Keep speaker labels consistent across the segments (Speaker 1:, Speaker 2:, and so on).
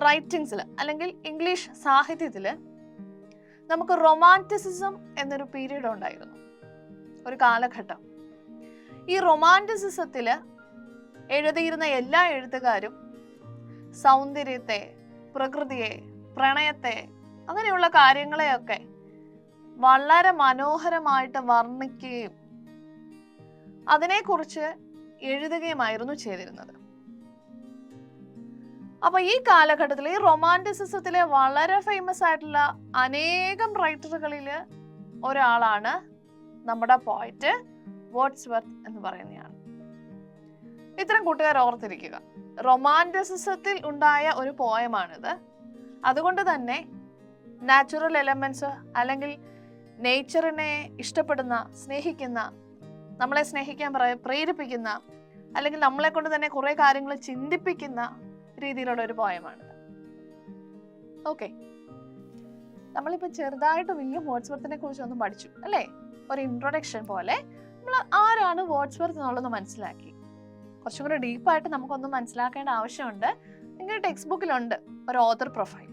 Speaker 1: റൈറ്റിങ്സിൽ അല്ലെങ്കിൽ ഇംഗ്ലീഷ് സാഹിത്യത്തിൽ നമുക്ക് റൊമാൻറ്റിസിസം എന്നൊരു പീരീഡ് ഉണ്ടായിരുന്നു, ഒരു കാലഘട്ടം. ഈ റൊമാൻറ്റിസിസത്തിൽ എഴുതിയിരുന്ന എല്ലാ എഴുത്തുകാരും സൗന്ദര്യത്തെ, പ്രകൃതിയെ, പ്രണയത്തെ, അങ്ങനെയുള്ള കാര്യങ്ങളെയൊക്കെ വളരെ മനോഹരമായിട്ട് വർണ്ണിക്കുകയും അതിനെക്കുറിച്ച് എഴുതുകയുമായിരുന്നു ചെയ്തിരുന്നത്. അപ്പൊ ഈ കാലഘട്ടത്തിൽ ഈ റൊമാൻറ്റിസിസത്തിലെ വളരെ ഫേമസ് ആയിട്ടുള്ള അനേകം റൈറ്ററുകളിൽ ഒരാളാണ് നമ്മുടെ പോയറ്റ് വേർഡ്സ്വർത്ത് എന്ന് പറയുന്നയാൾ. ഇത്തരം കൂട്ടുകാർ ഓർത്തിരിക്കുക, റൊമാൻറ്റിസിസത്തിൽ ഉണ്ടായ ഒരു പോയമാണിത്. അതുകൊണ്ട് തന്നെ നാച്ചുറൽ എലമെന്റ്സ് അല്ലെങ്കിൽ നേച്ചറിനെ ഇഷ്ടപ്പെടുന്ന, സ്നേഹിക്കുന്ന, നമ്മളെ സ്നേഹിക്കാൻ പ്രേരിപ്പിക്കുന്ന, അല്ലെങ്കിൽ നമ്മളെ കൊണ്ട് തന്നെ കുറെ കാര്യങ്ങൾ ചിന്തിപ്പിക്കുന്ന രീതിയിലുള്ള ഒരു പോയമാണിത്. ഓക്കെ, നമ്മളിപ്പോൾ ചെറുതായിട്ട് വില്യം വേർഡ്സ്വർത്തിനെ കുറിച്ച് ഒന്ന് പഠിച്ചു അല്ലേ? ഒരു ഇൻട്രൊഡക്ഷൻ പോലെ നമ്മൾ ആരാണ് വേർഡ്സ്വർത്ത് എന്നുള്ളത് മനസ്സിലാക്കി. കുറച്ചും കൂടെ ഡീപ്പായിട്ട് നമുക്കൊന്ന് മനസ്സിലാക്കേണ്ട ആവശ്യമുണ്ട്. നിങ്ങളുടെ ടെക്സ്റ്റ് ബുക്കിലുണ്ട് ഒരു ഓതർ പ്രൊഫൈൽ.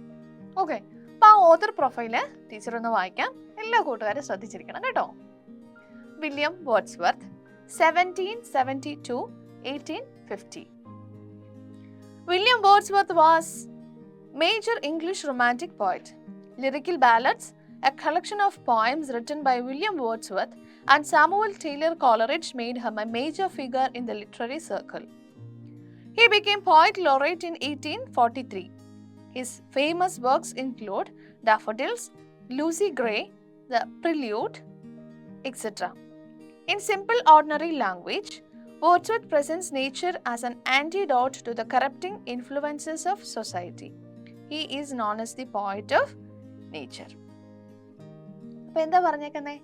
Speaker 1: ഓക്കെ, അപ്പൊ ആ ഓതർ പ്രൊഫൈല് ടീച്ചർ ഒന്ന് വായിക്കാം. എല്ലാ കൂട്ടുകാരും ശ്രദ്ധിച്ചിരിക്കണം കേട്ടോ. William Wordsworth 1772-1850. William Wordsworth was major English romantic poet. Lyrical Ballads, a collection of poems written by William Wordsworth and Samuel Taylor Coleridge, made him a major figure in the literary circle. He became poet laureate in 1843. His famous works include Daffodils, Lucy Gray, The Prelude, etc. In simple ordinary language, Wordsworth presents nature as an antidote to the corrupting influences of society. He is known as the poet of nature. അപ്പൊ എന്താ പറഞ്ഞേക്കുന്നേ?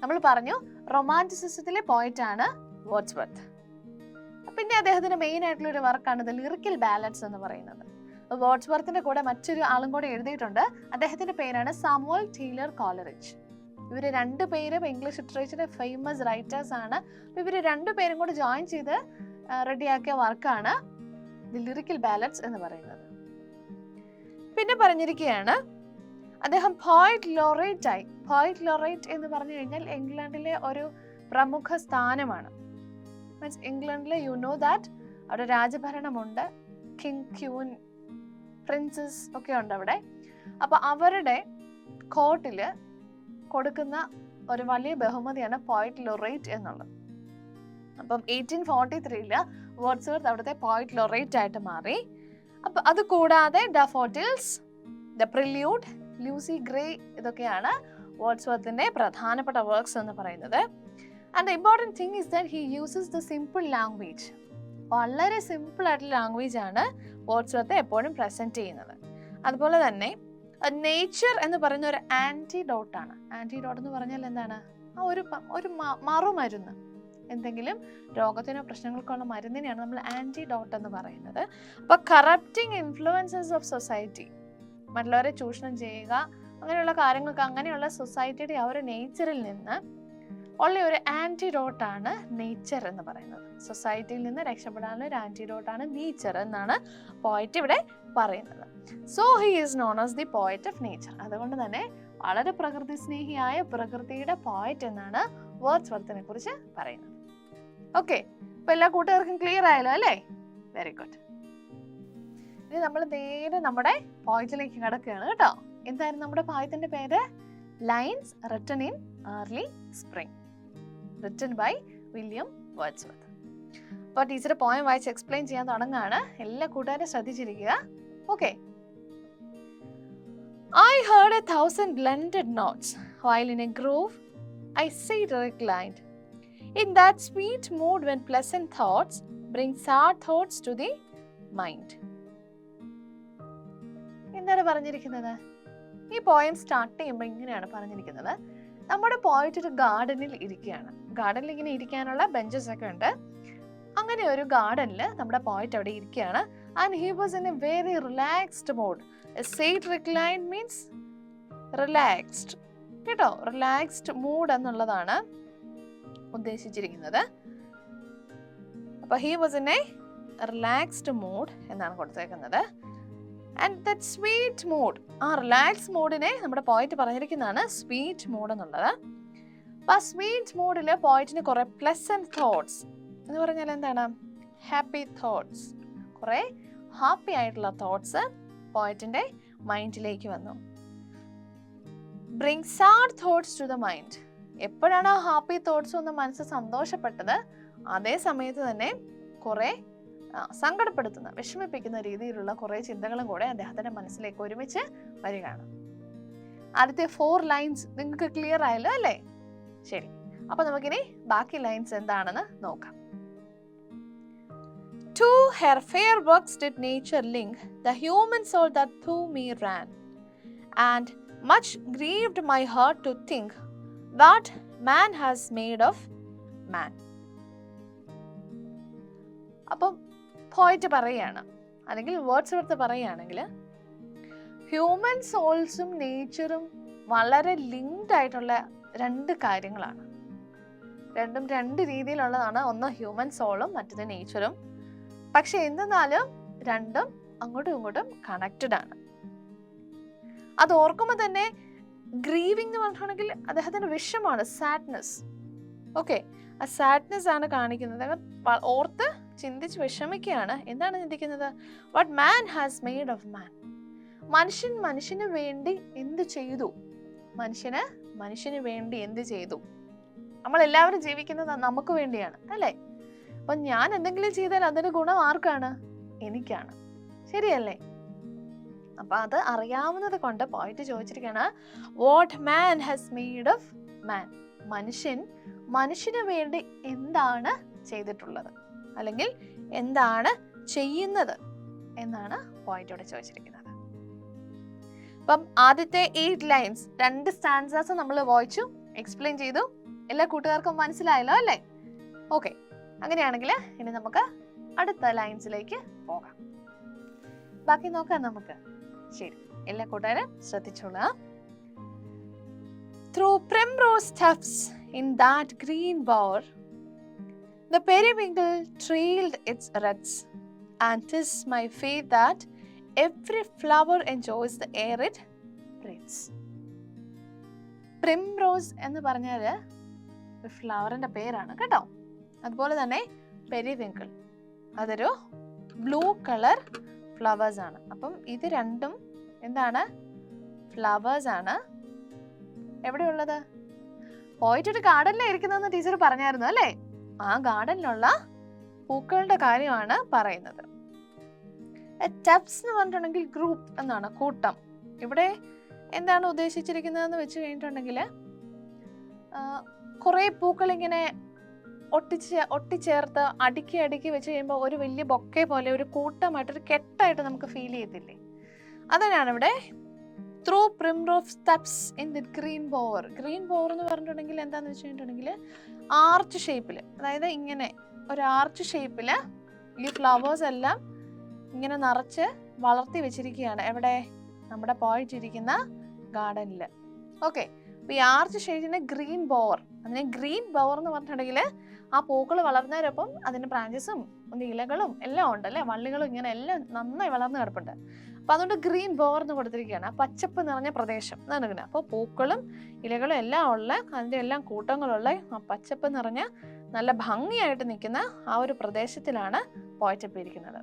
Speaker 1: നമ്മൾ പറഞ്ഞു റൊമാൻറ്റിസിസത്തിലെ point ആണ് Wordsworth. പിന്നെ അദ്ദേഹത്തിന്റെ main ആയിട്ടുള്ള ഒരു വർക്കാണ് ദ ലിറിക്കൽ ബാലൻസ് എന്ന് പറയുന്നത്. വേർഡ്സ്വർത്തിന്റെ കൂടെ മറ്റൊരു ആളും കൂടെ എഴുതിയിട്ടുണ്ട്. അദ്ദേഹത്തിന്റെ പേരാണ് സാമുവൽ ടൈലർ കോളറിഡ്ജ്. ഇവര് രണ്ടുപേരും ഇംഗ്ലീഷ് ലിറ്ററേച്ചറിലെ ഫേമസ് റൈറ്റേഴ്സ് ആണ്. ഇവര് രണ്ടുപേരും കൂടെ ജോയിൻ ചെയ്ത് റെഡിയാക്കിയ വർക്കാണ് ദി ലിറിക്കൽ ബാലൻസ് എന്ന് പറയുന്നത്. പിന്നെ പറഞ്ഞിരിക്കുകയാണ് അദ്ദേഹം പോയറ്റ് ലോറേറ്റ് ആയി. പോയറ്റ് ലോറേറ്റ് എന്ന് പറഞ്ഞു കഴിഞ്ഞാൽ ഇംഗ്ലണ്ടിലെ ഒരു പ്രമുഖ സ്ഥാനമാണ്. മീൻസ് ഇംഗ്ലണ്ടിലെ യു നോ ദാറ്റ് അവിടെ രാജഭരണമുണ്ട്, കിങ്, ക്യൂൻ, പ്രിൻസസ് ഒക്കെ ഉണ്ട് അവിടെ. അപ്പൊ അവരുടെ കോർട്ടില് കൊടുക്കുന്ന ഒരു വലിയ ബഹുമതിയാണ് പോയറ്റ് ലോറേറ്റ് എന്നുള്ളത്. അപ്പം 1843 വേർഡ്സ്വർത്ത് അവിടുത്തെ പോയറ്റ് ലോറേറ്റ് ആയിട്ട് മാറി. അപ്പൊ അത് കൂടാതെ daffodils, the prelude, Lucy grey, ഇതൊക്കെയാണ് വേർഡ്സ്വർത്തിന്റെ പ്രധാനപ്പെട്ട വർക്ക്സ് എന്ന് പറയുന്നത്. And the important thing is that he uses the simple language. വളരെ സിമ്പിൾ ആയിട്ടുള്ള ലാംഗ്വേജ് ആണ് വേർഡ്സ്വർത്ത് എപ്പോഴും പ്രസന്റ് ചെയ്യുന്നത്. അതുപോലെ തന്നെ നേച്ചർ എന്ന് പറയുന്ന ഒരു ആന്റിഡോട്ട് ആണ്. ആന്റിഡോട്ട് എന്ന് പറഞ്ഞാൽ എന്താണ്? ഒരു മറുമരുന്ന്, എന്തെങ്കിലും രോഗത്തിനോ പ്രശ്നങ്ങൾക്കോ ഉള്ള മരുന്നിനെയാണ് നമ്മൾ ആന്റിഡോട്ട് എന്ന് പറയുന്നത്. അപ്പൊ കറപ്റ്റിംഗ് ഇൻഫ്ലുവൻസസ് ഓഫ് സൊസൈറ്റി, മറ്റുള്ളവരെ ചൂഷണം ചെയ്യുക, അങ്ങനെയുള്ള കാര്യങ്ങൾക്ക്, അങ്ങനെയുള്ള സൊസൈറ്റിയുടെ ആ ഒരു നേച്ചറിൽ നിന്ന് ഉള്ള ഒരു ആന്റിഡോട്ടാണ് നേച്ചർ എന്ന് പറയുന്നത്. സൊസൈറ്റിയിൽ നിന്ന് രക്ഷപ്പെടാനുള്ള ഒരു ആന്റിഡോട്ടാണ് നേച്ചർ എന്നാണ് പോയറ്റ് ഇവിടെ പറയുന്നത്. So he is known as the poet of nature. അതുകൊണ്ട് തന്നെ വളരെ പ്രകൃതി സ്നേഹിയായ പ്രകൃതിയുടെ പോയറ്റ് എന്നാണ് വേർഡ്സ്വർത്തിനെ കുറിച്ച് പറയുന്നത്. ഓക്കെ, അപ്പൊ എല്ലാ കൂട്ടുകാർക്കും ക്ലിയർ ആയല്ലോ അല്ലേ? Very good. ഇനി നമ്മൾ നേരെ നമ്മുടെ പോയറ്റിലേക്ക് കിടക്കുകയാണ് കേട്ടോ. എന്തായിരുന്നു നമ്മുടെ പോയറ്റിന്റെ പേര്? Lines written in early spring, written by William Wordsworth. അപ്പോൾ ടീച്ചർ പോയം വായിച്ച് എക്സ്പ്ലെയിൻ ചെയ്യാൻ തുടങ്ങുകയാണ്. എല്ലാ കൂട്ടുകാരും ശ്രദ്ധിച്ചിരിക്കുക. Okay. I heard 1,000 blended notes while in a grove I sat reclined. In that sweet mood when pleasant thoughts bring sad thoughts to the mind. എന്താണ് പറഞ്ഞിരിക്കുന്നത്? ഈ പോയം സ്റ്റാർട്ട് ചെയ്യുമ്പോൾ ഇങ്ങനെയാണ് പറഞ്ഞിരിക്കുന്നത്. നമ്മുടെ പോയറ്റ് ഒരു ഗാർഡനിൽ ഇരിക്കുകയാണ്. ഗാർഡനിൽ ഇങ്ങനെ ഇരിക്കാനുള്ള ബെഞ്ചസ് ഒക്കെ ഉണ്ട്. അങ്ങനെ ഒരു ഗാർഡനിൽ നമ്മുടെ പോയറ്റ് അവിടെ ഇരിക്കുകയാണ്. And he was in a very relaxed mood. Sat reclined means relaxed കേട്ടോ. റിലാക്സ്ഡ് മൂഡ് എന്നുള്ളതാണ് ഉദ്ദേശിച്ചിരിക്കുന്നത്. അപ്പൊ he was in a relaxed mood എന്നാണ് കൊടുത്തേക്കുന്നത്. ആൻഡ് ദറ്റ് സ്വീറ്റ് മൂഡ്, ആ റിലാക്സ് മൂഡിനെ നമ്മുടെ പോയിന്റ് പറഞ്ഞിരിക്കുന്നതാണ് സ്വീറ്റ് മൂഡ് എന്നുള്ളത്. അപ്പൊ ആ സ്വീറ്റ് മൂഡിൽ പോയിന്റിന് കുറെ പ്ലസന്റ് തോട്ട്സ് എന്ന് പറഞ്ഞാൽ എന്താണ്? ഹാപ്പി തോട്ട്സ്, കുറെ ഹാപ്പി ആയിട്ടുള്ള തോട്ട്സ് പോയിന്റിന്റെ മൈൻഡിലേക്ക് വന്നു. Bring sad thoughts to the mind, എപ്പോഴാണ് ആ ഹാപ്പി തോട്ട്സ് ഒന്ന് മനസ്സ് സന്തോഷപ്പെട്ടത്, അതേ സമയത്ത് തന്നെ കുറെ സങ്കടപ്പെടുത്തുന്ന വിഷമിപ്പിക്കുന്ന രീതിയിലുള്ള കുറെ ചിന്തകളും കൂടെ അദ്ദേഹത്തിന്റെ മനസ്സിലേക്ക് ഒരുമിച്ച് വരികയാണ്. ആദ്യത്തെ 4 ലൈൻസ് നിങ്ങൾക്ക് ക്ലിയർ ആയല്ലോ അല്ലേ? ശരി, അപ്പൊ നമുക്കിനി ബാക്കി ലൈൻസ് എന്താണെന്ന് നോക്കാം. To her fair works did nature link the human soul that through me ran, and much grieved my heart to think what man has made of man. അപ്പം പോയിന്റ് പറയാണ്, അല്ലെങ്കിൽ വേർഡ്സ് എടുത്ത് പറയുകയാണെങ്കിൽ, ഹ്യൂമൻ സോൾസും നേച്ചറും വളരെ linked ആയിട്ടുള്ള 2 കാര്യങ്ങളാണ്. രണ്ടും 2 രീതിയിലുള്ളതാണ്. ഒന്ന് ഹ്യൂമൻ സോളും മറ്റത് നേച്ചറും. പക്ഷെ എന്തെന്നാലും രണ്ടും അങ്ങോട്ടും ഇങ്ങോട്ടും കണക്റ്റഡ് ആണ്. അത് ഓർക്കുമ്പോൾ തന്നെ ഗ്രീവിംഗ് എന്ന് പറഞ്ഞിട്ടുണ്ടെങ്കിൽ അദ്ദേഹത്തിന്റെ വിഷമാണ്, സാഡ്നെസ്. ഓക്കെ, ആ സാഡ്നെസ് ആണ് കാണിക്കുന്നത്. ഓർത്ത് ചിന്തിച്ച് വിഷമിക്കുകയാണ്. എന്താണ് ചിന്തിക്കുന്നത്? What man has made of man. മനുഷ്യന് വേണ്ടി എന്ത് ചെയ്തു? മനുഷ്യന് വേണ്ടി എന്ത് ചെയ്തു? നമ്മളെല്ലാവരും ജീവിക്കുന്നത് നമുക്ക് വേണ്ടിയാണ് അല്ലേ? അപ്പൊ ഞാൻ എന്തെങ്കിലും ചെയ്താൽ അതിന്റെ ഗുണം ആർക്കാണ്? എനിക്കാണ്. ശരിയല്ലേ? അപ്പൊ അത് അറിയാവുന്നത് കൊണ്ട് പോയിട്ട് ചോദിച്ചിരിക്കുകയാണ്, what man has made of man. മനുഷ്യന് വേണ്ടി എന്താണ് ചെയ്തിട്ടുള്ളത്, അല്ലെങ്കിൽ എന്താണ് ചെയ്യുന്നത് എന്നാണ് പോയിന്റ് ഇവിടെ ചോദിച്ചിരിക്കുന്നത്. അപ്പം ആദ്യത്തെ 8 ലൈൻസ് 2 സ്റ്റാൻസാസ് നമ്മൾ വായിച്ചു, എക്സ്പ്ലെയിൻ ചെയ്തു. എല്ലാ കൂട്ടുകാർക്കും മനസ്സിലായല്ലോ അല്ലേ? ഓക്കെ, അങ്ങനെയാണെങ്കിൽ ഇനി നമുക്ക് അടുത്ത ലൈൻസിലേക്ക് പോകാം. ബാക്കി നോക്കാം നമുക്ക്. ശരി, എല്ലാ കൂട്ടുകാരും ശ്രദ്ധിച്ചോളാം. Through primrose tufts in that green bower, the periwinkle trailed its roots, and 'tis my faith that every flower enjoys the air it breathes. Primrose എന്ന് പറഞ്ഞാൽ ഒരു ഫ്ലവറിന്റെ പേരാണ് കേട്ടോ. അതുപോലെ തന്നെ പെരിവിങ്കിൾ, അതൊരു ബ്ലൂ കളർ ഫ്ലവേഴ്സ് ആണ്. അപ്പം ഇത് രണ്ടും എന്താണ്? ഫ്ലവേഴ്സ് ആണ്. എവിടെയുള്ളത്? പോയിട്ട് ഒരു ഗാർഡനിലാണ് ഇരിക്കുന്നതെന്ന് ടീച്ചർ പറഞ്ഞായിരുന്നു അല്ലേ? ആ ഗാർഡനിലുള്ള പൂക്കളുടെ കാര്യമാണ് പറയുന്നത്. ടഫ്സ് എന്ന് പറഞ്ഞിട്ടുണ്ടെങ്കിൽ ഗ്രൂപ്പ് എന്നാണ്, കൂട്ടം. ഇവിടെ എന്താണ് ഉദ്ദേശിച്ചിരിക്കുന്നതെന്ന് വെച്ച് കഴിഞ്ഞിട്ടുണ്ടെങ്കിൽ, കുറെ പൂക്കൾ ഇങ്ങനെ ഒട്ടിച്ചേർത്ത് അടുക്കി വെച്ച് കഴിയുമ്പോൾ ഒരു വലിയ ബൊക്കെ പോലെ ഒരു കൂട്ടമായിട്ട്, ഒരു കെട്ടായിട്ട് നമുക്ക് ഫീൽ ചെയ്യത്തില്ലേ? അതിനാണ് ഇവിടെ through primrose tufts in the green bower. Green bower എന്ന് പറഞ്ഞിട്ടുണ്ടെങ്കിൽ എന്താന്ന് വെച്ച് കഴിഞ്ഞിട്ടുണ്ടെങ്കിൽ ആർച്ച് ഷേപ്പിൽ, അതായത് ഇങ്ങനെ ഒരു ആർച്ച് ഷേപ്പിൽ ഈ ഫ്ലവേഴ്സ് എല്ലാം ഇങ്ങനെ നിറച്ച് വളർത്തി വെച്ചിരിക്കുകയാണ്. എവിടെ? നമ്മുടെ പോയിട്ട് ഇരിക്കുന്ന ഗാർഡനിൽ. ഓക്കെ, അപ്പൊ ഈ ആർച്ച് ഷേപ്പിന് ഗ്രീൻ ബോവർ. അതിന് ഗ്രീൻ ബോവർ എന്ന് പറഞ്ഞിട്ടുണ്ടെങ്കിൽ ആ പൂക്കൾ വളർന്നവരൊപ്പം അതിന്റെ ബ്രാഞ്ചസും ഇലകളും എല്ലാം ഉണ്ടല്ലേ, വള്ളികളും ഇങ്ങനെ എല്ലാം നന്നായി വളർന്നു കിടപ്പുണ്ട്. അപ്പൊ അതുകൊണ്ട് ഗ്രീൻ ബോവർ എന്ന് കൊടുത്തിരിക്കുകയാണ്. ആ പച്ചപ്പ് നിറഞ്ഞ പ്രദേശം എന്നാണ്. അപ്പോൾ പൂക്കളും ഇലകളും എല്ലാം ഉള്ള, അതിന്റെ എല്ലാം കൂട്ടങ്ങളുള്ള ആ പച്ചപ്പ് നിറഞ്ഞ നല്ല ഭംഗിയായിട്ട് നിൽക്കുന്ന ആ ഒരു പ്രദേശത്തിലാണ് പോയിട്ടപ്പ് ഇരിക്കുന്നത്.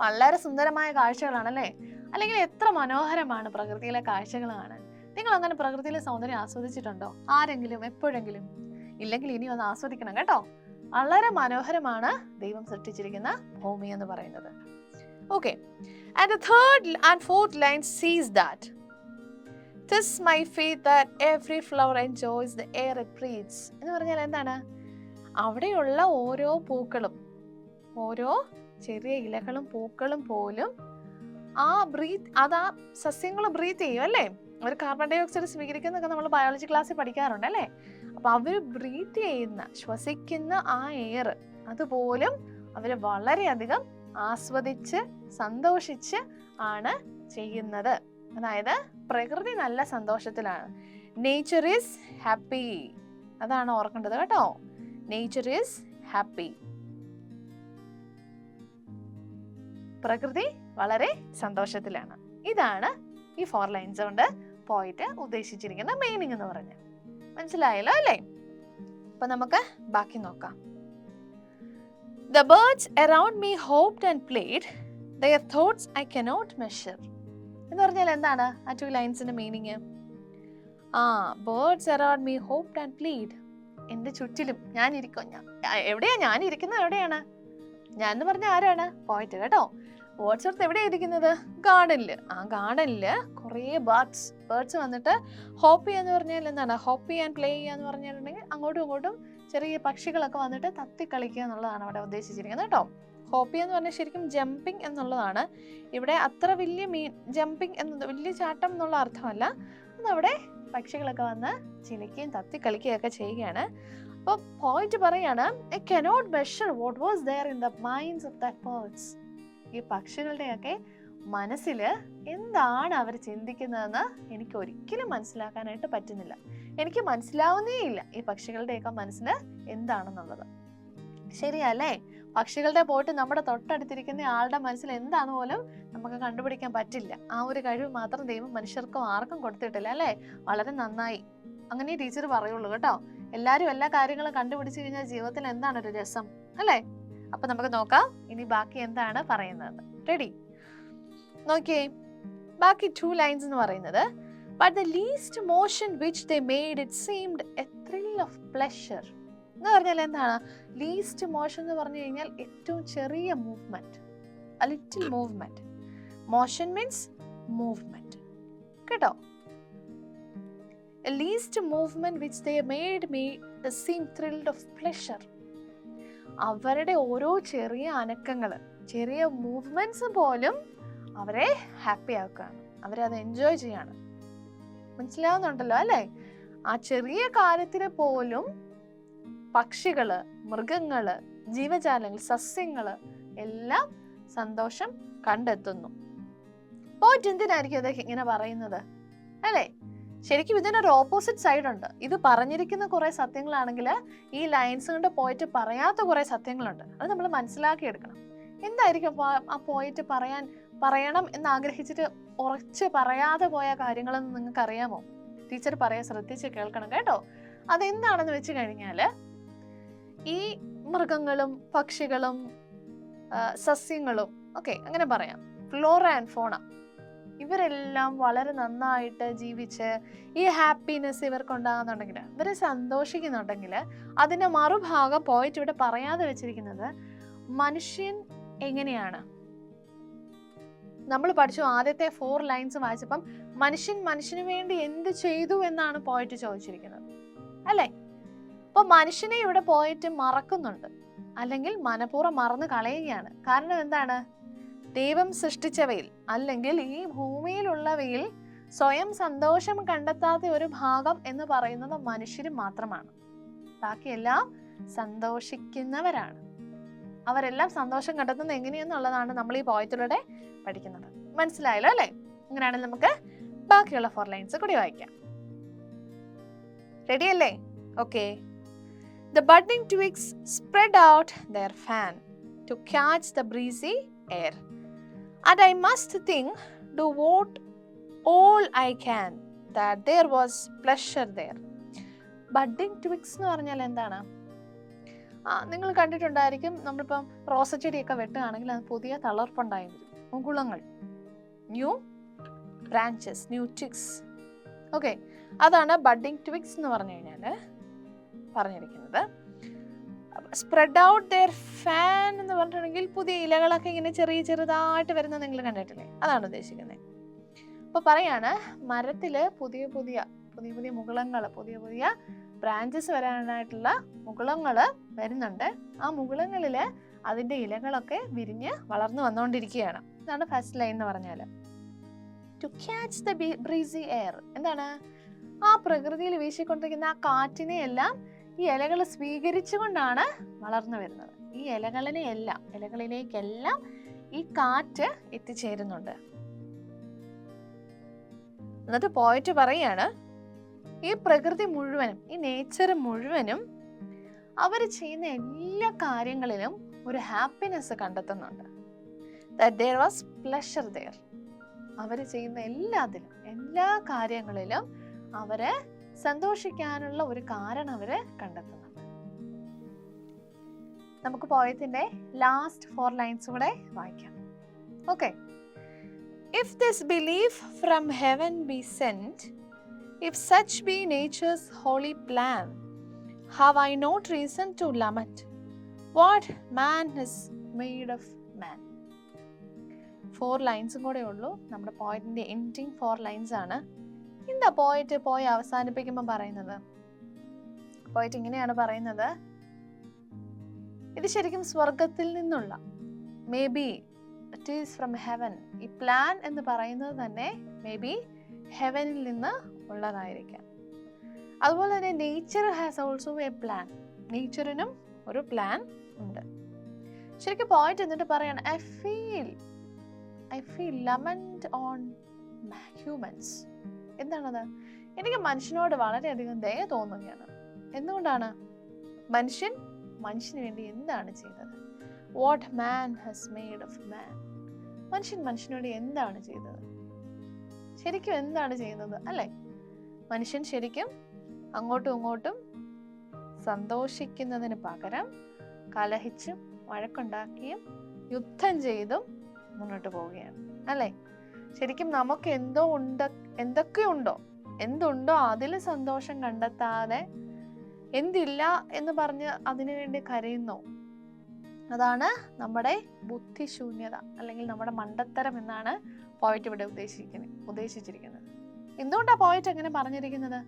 Speaker 1: വളരെ സുന്ദരമായ കാഴ്ചകളാണല്ലേ? അല്ലെങ്കിൽ എത്ര മനോഹരമാണ് പ്രകൃതിയിലെ കാഴ്ചകൾ കാണാൻ. നിങ്ങൾ അങ്ങനെ പ്രകൃതിയിലെ സൗന്ദര്യം ആസ്വദിച്ചിട്ടുണ്ടോ ആരെങ്കിലും എപ്പോഴെങ്കിലും? ഇല്ലെങ്കിൽ ഇനി ഒന്ന് ആസ്വദിക്കണം കേട്ടോ. വളരെ മനോഹരമാണ് ദൈവം സൃഷ്ടിച്ചിരിക്കുന്ന ഭൂമി എന്ന് പറയുന്നത്. Okay, and the third and fourth line says that 'tis my faith that every flower enjoys the air it breathes. എന്ന് പറഞ്ഞാൽ എന്താണ്? അവിടെയുള്ള ഓരോ പൂക്കളും, ഓരോ ചെറിയ ഇലകളും പൂക്കളും പോലും ആ സസ്യങ്ങൾ ബ്രീത്ത് ചെയ്യും അല്ലേ? അവർ കാർബൺ ഡൈ ഓക്സൈഡ് സ്വീകരിക്കുന്നതൊക്കെ നമ്മൾ ബയോളജി ക്ലാസ്സിൽ പഠിക്കാറുണ്ട് അല്ലേ? അപ്പൊ അവർ ബ്രീത്ത് ചെയ്യുന്ന, ശ്വസിക്കുന്ന ആ എയർ അതുപോലും അവർ വളരെയധികം ആസ്വദിച്ച് സന്തോഷിച്ച് ആണ് ചെയ്യുന്നത്. അതായത് പ്രകൃതി നല്ല സന്തോഷത്തിലാണ്. Nature is happy. അതാണ് ഓർക്കേണ്ടത് കേട്ടോ. Nature is happy. പ്രകൃതി വളരെ സന്തോഷത്തിലാണ്. ഇതാണ് ഈ 4 ലൈൻസ് കൊണ്ട് പോയിട്ട് ഉദ്ദേശിച്ചിരിക്കുന്ന മീനിങ് എന്ന് പറഞ്ഞാൽ. മനസ്സിലായല്ലോ അല്ലേ? അപ്പൊ നമുക്ക് ബാക്കി നോക്കാം. The birds around me hoped and played, their thoughts I cannot measure. എന്ന് പറഞ്ഞാൽ എന്താണ് ആ 2 ലൈൻസിന്റെ meaning? Birds around me hopped and played. എൻ്റെ ചുറ്റിലും ഞാൻ എവിടെയാ ഞാൻ ഇരിക്കുന്നത്? എവിടെയാണ് ഞാൻ എന്ന് പറഞ്ഞാൽ ആരാണ്? പോയിറ്റ് കേട്ടോ. വേർഡ്സ്വർത്ത് എവിടെയാണ് ഇരിക്കുന്നത്? ഗാർഡനില്. ആ ഗാർഡനില് കുറേ ബേർഡ്സ് വന്നിട്ട് ഹോപ്പ് ചെയ്യാന്ന് പറഞ്ഞാൽ എന്താണ്? ഹോപ്പ് ചെയ്യാൻ പ്ലേ ചെയ്യാന്ന് പറഞ്ഞിട്ടുണ്ടെങ്കിൽ അങ്ങോട്ടും ഇങ്ങോട്ടും ചെറിയ പക്ഷികളൊക്കെ വന്നിട്ട് തത്തി കളിക്കുക എന്നുള്ളതാണ് അവിടെ ഉദ്ദേശിച്ചിരിക്കുന്നത് കേട്ടോ. ഹോപ്പ് ചെയ്യാന്ന് പറഞ്ഞാൽ ശരിക്കും ജമ്പിങ് എന്നുള്ളതാണ്. ഇവിടെ അത്ര വലിയ ജമ്പിങ് എന്നത് വലിയ ചാട്ടം എന്നുള്ള അർത്ഥമല്ല. അതവിടെ പക്ഷികളൊക്കെ വന്ന് ചിലക്കുകയും തത്തി കളിക്കുകയൊക്കെ ചെയ്യുകയാണ്. അപ്പോൾ പോയിന്റ് പറയാണ്, I cannot measure what was there in the minds of that birds. ഈ പക്ഷികളുടെയൊക്കെ മനസ്സിൽ എന്താണ് അവർ ചിന്തിക്കുന്നതെന്ന് എനിക്ക് ഒരിക്കലും മനസ്സിലാക്കാനായിട്ട് പറ്റുന്നില്ല. എനിക്ക് മനസ്സിലാവുന്നേ ഇല്ല ഈ പക്ഷികളുടെയൊക്കെ മനസ്സിൽ എന്താണെന്നുള്ളത്. ശരിയല്ലേ? പക്ഷികളുടെ പോയിട്ട് നമ്മുടെ തൊട്ടടുത്തിരിക്കുന്ന ആളുടെ മനസ്സിൽ എന്താന്ന് പോലും നമുക്ക് കണ്ടുപിടിക്കാൻ പറ്റില്ല. ആ ഒരു കഴിവ് മാത്രം ദൈവം മനുഷ്യർക്കും ആർക്കും കൊടുത്തിട്ടില്ല അല്ലേ? വളരെ നന്നായി. അങ്ങനെ ടീച്ചർ പറയുള്ളൂ കേട്ടോ. എല്ലാവരും എല്ലാ കാര്യങ്ങളും കണ്ടുപിടിച്ചു കഴിഞ്ഞാൽ ജീവിതത്തിൽ എന്താണ് ഒരു രസം അല്ലേ? അപ്പൊ നമുക്ക് നോക്കാം ഇനി ബാക്കി എന്താണ് പറയുന്നത്. റെഡി? നോക്കിയേ, ബാക്കി 2 ലൈൻസ് എന്ന് പറയുന്നത്, but the least motion which they made it seemed a thrill of pleasure. എന്ന് പറഞ്ഞാൽ എന്താണ്? ലീസ്റ്റ് മോഷൻ എന്ന് പറഞ്ഞു കഴിഞ്ഞാൽ ഏറ്റവും ചെറിയ movement, a little movement. Motion means movement കേട്ടോ. A least movement which they made me seem thrilled of pleasure. അവരുടെ ഓരോ ചെറിയ അനക്കങ്ങള്, ചെറിയ മൂവ്മെന്റ്സ് പോലും അവരെ ഹാപ്പി ആക്കുകയാണ്, അവരത് എൻജോയ് ചെയ്യാണ്. മനസ്സിലാവുന്നുണ്ടല്ലോ അല്ലേ? ആ ചെറിയ കാര്യത്തിന് പോലും പക്ഷികള്, മൃഗങ്ങള്, ജീവജാലങ്ങൾ, സസ്യങ്ങള് എല്ലാം സന്തോഷം കണ്ടെത്തുന്നു. പോയിട്ട് എന്തിനായിരിക്കും അതൊക്കെ ഇങ്ങനെ പറയുന്നത് അല്ലേ? ശരിക്കും ഇതിനൊരു ഓപ്പോസിറ്റ് സൈഡ് ഉണ്ട്. ഇത് പറഞ്ഞിരിക്കുന്ന കുറെ സത്യങ്ങളാണെങ്കിൽ ഈ ലൈൻസ് കൊണ്ട് പോയിട്ട് പറയാത്ത കുറെ സത്യങ്ങളുണ്ട്. അത് നമ്മൾ മനസ്സിലാക്കിയെടുക്കണം. എന്തായിരിക്കും ആ പോയിട്ട് പറയണം എന്ന് ആഗ്രഹിച്ചിട്ട് ഉറച്ച് പറയാതെ പോയ കാര്യങ്ങളെന്ന് നിങ്ങൾക്ക് അറിയാമോ? ടീച്ചർ പറയാൻ ശ്രദ്ധിച്ച് കേൾക്കണം കേട്ടോ. അതെന്താണെന്ന് വെച്ച് കഴിഞ്ഞാല്, ഈ മൃഗങ്ങളും പക്ഷികളും സസ്യങ്ങളും ഒക്കെ അങ്ങനെ പറയാം, ഫ്ലോറ ആൻഡ് ഫോണ, ഇവരെല്ലാം വളരെ നന്നായിട്ട് ജീവിച്ച് ഈ ഹാപ്പിനെസ് ഇവർക്കുണ്ടാകുന്നുണ്ടെങ്കിൽ, ഇവരെ സന്തോഷിക്കുന്നുണ്ടെങ്കിൽ, അതിന്റെ മറുഭാഗം പോയിട്ട് ഇവിടെ പറയാതെ വെച്ചിരിക്കുന്നത് മനുഷ്യൻ എങ്ങനെയാണ്. നമ്മൾ പഠിച്ചു ആദ്യത്തെ 4 ലൈൻസ് വായിച്ചപ്പം മനുഷ്യന് വേണ്ടി എന്ത് ചെയ്തു എന്നാണ് പോയിട്ട് ചോദിച്ചിരിക്കുന്നത് അല്ലേ? അപ്പൊ മനുഷ്യനെ ഇവിടെ പോയിട്ട് മറക്കുന്നുണ്ട്, അല്ലെങ്കിൽ മനഃപൂർവ്വം മറന്നു കളയുകയാണ്. കാരണം എന്താണ്? ദൈവം സൃഷ്ടിച്ചവയിൽ അല്ലെങ്കിൽ ഈ ഭൂമിയിലുള്ളവയിൽ സ്വയം സന്തോഷം കണ്ടെത്താത്ത ഒരു ഭാഗം എന്ന് പറയുന്നത് മനുഷ്യർ മാത്രമാണ്. ബാക്കിയെല്ലാം സന്തോഷിക്കുന്നവരാണ്. അവരെല്ലാം സന്തോഷം കണ്ടെത്തുന്നത് എങ്ങനെയെന്നുള്ളതാണ് നമ്മൾ ഈ പോയത്തിലൂടെ പഠിക്കുന്നത്. മനസ്സിലായല്ലോ അല്ലേ? അങ്ങനെയാണെങ്കിൽ നമുക്ക് ബാക്കിയുള്ള 4 ലൈൻസ് കൂടി വായിക്കാം. റെഡി അല്ലേ? Okay. The budding twigs spread out their fan to catch the breezy air, and I must think, do what all I can, that there was pleasure there. Budding twigs എന്ന് പറഞ്ഞാൽ എന്താണ്? നിങ്ങൾ കണ്ടിട്ടുണ്ടായിരിക്കും, നമ്മളിപ്പം റോസച്ചെടിയൊക്കെ വെട്ടുകയാണെങ്കിൽ അത് പുതിയ തളർപ്പുണ്ടായി വരും, മുകുളങ്ങൾ, new branches, new twigs. Okay, അതാണ് ബഡ്ഡിങ് ട്വിഗ്സ് എന്ന് പറഞ്ഞു കഴിഞ്ഞാൽ പറഞ്ഞിരിക്കുന്നത്. സ്പ്രെഡ് ഔട്ട് ദെയർ ഫാൻ എന്ന് പറഞ്ഞിട്ടുണ്ടെങ്കിൽ പുതിയ ഇലകളൊക്കെ ഇങ്ങനെ ചെറുതായിട്ട് വരുന്നത് നിങ്ങൾ കണ്ടിട്ടില്ലേ? അതാണ് ഉദ്ദേശിക്കുന്നത്. അപ്പോൾ പറയാണ്, മരത്തില് പുതിയ മുകുളങ്ങൾ, പുതിയ ബ്രാഞ്ചസ് വരാനായിട്ടുള്ള മുകുളങ്ങൾ വരുന്നുണ്ട്. ആ മുകുളങ്ങളില് അതിന്റെ ഇലകളൊക്കെ വിരിഞ്ഞ് വളർന്നു വന്നുകൊണ്ടിരിക്കുകയാണ്. ഇതാണ് ഫസ്റ്റ് ലൈൻ എന്ന് പറഞ്ഞാൽ. To catch the breezy air, എന്താണ്? ആ പ്രകൃതിയിൽ വീശിക്കൊണ്ടിരിക്കുന്ന ആ കാറ്റിനെ എല്ലാം ഈ ഇലകൾ സ്വീകരിച്ചുകൊണ്ടാണ് വളർന്നു വരുന്നത്. ഈ ഇലകളിലേക്കെല്ലാം ഈ കാറ്റ് എത്തിച്ചേരുന്നുണ്ട്. എന്നിട്ട് പോയിട്ട് പറയാണ്, ഈ പ്രകൃതി മുഴുവനും, ഈ നേച്ചർ മുഴുവനും അവർ ചെയ്യുന്ന എല്ലാ കാര്യങ്ങളിലും ഒരു ഹാപ്പിനെസ് കണ്ടെത്തുന്നുണ്ട്. that there was pleasure there. അവർ ചെയ്യുന്ന എല്ലാത്തിലും, എല്ലാ കാര്യങ്ങളിലും അവരെ സന്തോഷിക്കാനുള്ള ഒരു കാരണം അവര് കണ്ടെത്തുന്നുണ്ട്. നമുക്ക് പോയത്തിന്റെ ലാസ്റ്റ് 4 ലൈൻസ് കൂടെ വായിക്കാം. Okay. If this belief from heaven be sent, if such be nature's holy plan, have I not reason to lament what man is made of man? 4 ലൈൻസും കൂടെ ഉള്ളൂ. നമ്മുടെ പോയിന്റിന്റെ എൻഡിങ് 4 ലൈൻസ് ആണ്. എന്താ പോയിട്ട് പോയി അവസാനിപ്പിക്കുമ്പോൾ പറയുന്നത്? പോയിട്ട് ഇങ്ങനെയാണ് പറയുന്നത്, ഇത് ശരിക്കും സ്വർഗത്തിൽ നിന്നുള്ള, may be it is from heaven. ഈ പ്ലാൻ എന്ന് പറയുന്നത് തന്നെ മേ ബി ഹെവനിൽ നിന്ന് ഉള്ളതായിരിക്കാം. അതുപോലെ തന്നെ nature has also a plan. നേച്ചറിനും ഒരു പ്ലാൻ ഉണ്ട്. ശരിക്കും പോയിന്റ് എന്നിട്ട് പറയാണ്, I feel lament on humans. എന്താണത്? എനിക്ക് മനുഷ്യനോട് വളരെയധികം ദയ തോന്നുകയാണ്. എന്തുകൊണ്ടാണ്? മനുഷ്യന് വേണ്ടി എന്താണ് ചെയ്തത്? What man has made of മാൻ. മനുഷ്യനോട് എന്താണ് ചെയ്തത്? ശരിക്കും എന്താണ് ചെയ്യുന്നത് അല്ലേ? മനുഷ്യൻ ശരിക്കും അങ്ങോട്ടും ഇങ്ങോട്ടും സന്തോഷിക്കുന്നതിന് പകരം കലഹിച്ചും വഴക്കുണ്ടാക്കിയും യുദ്ധം ചെയ്തും മുന്നോട്ട് പോവുകയാണ് അല്ലേ? ശരിക്കും നമുക്ക് എന്തുണ്ടോ അതിൽ സന്തോഷം കണ്ടെത്താതെ എന്തില്ല എന്ന് പറഞ്ഞ് അതിനു വേണ്ടി കരയുന്നു. അതാണ് നമ്മുടെ ബുദ്ധിശൂന്യത അല്ലെങ്കിൽ നമ്മുടെ മണ്ടത്തരം എന്നാണ് പോയിറ്റ് ഇവിടെ ഉദ്ദേശിച്ചിരിക്കുന്നത്. എന്തുകൊണ്ടാണ് പോയിറ്റ് അങ്ങനെ പറഞ്ഞിരിക്കുന്നത്?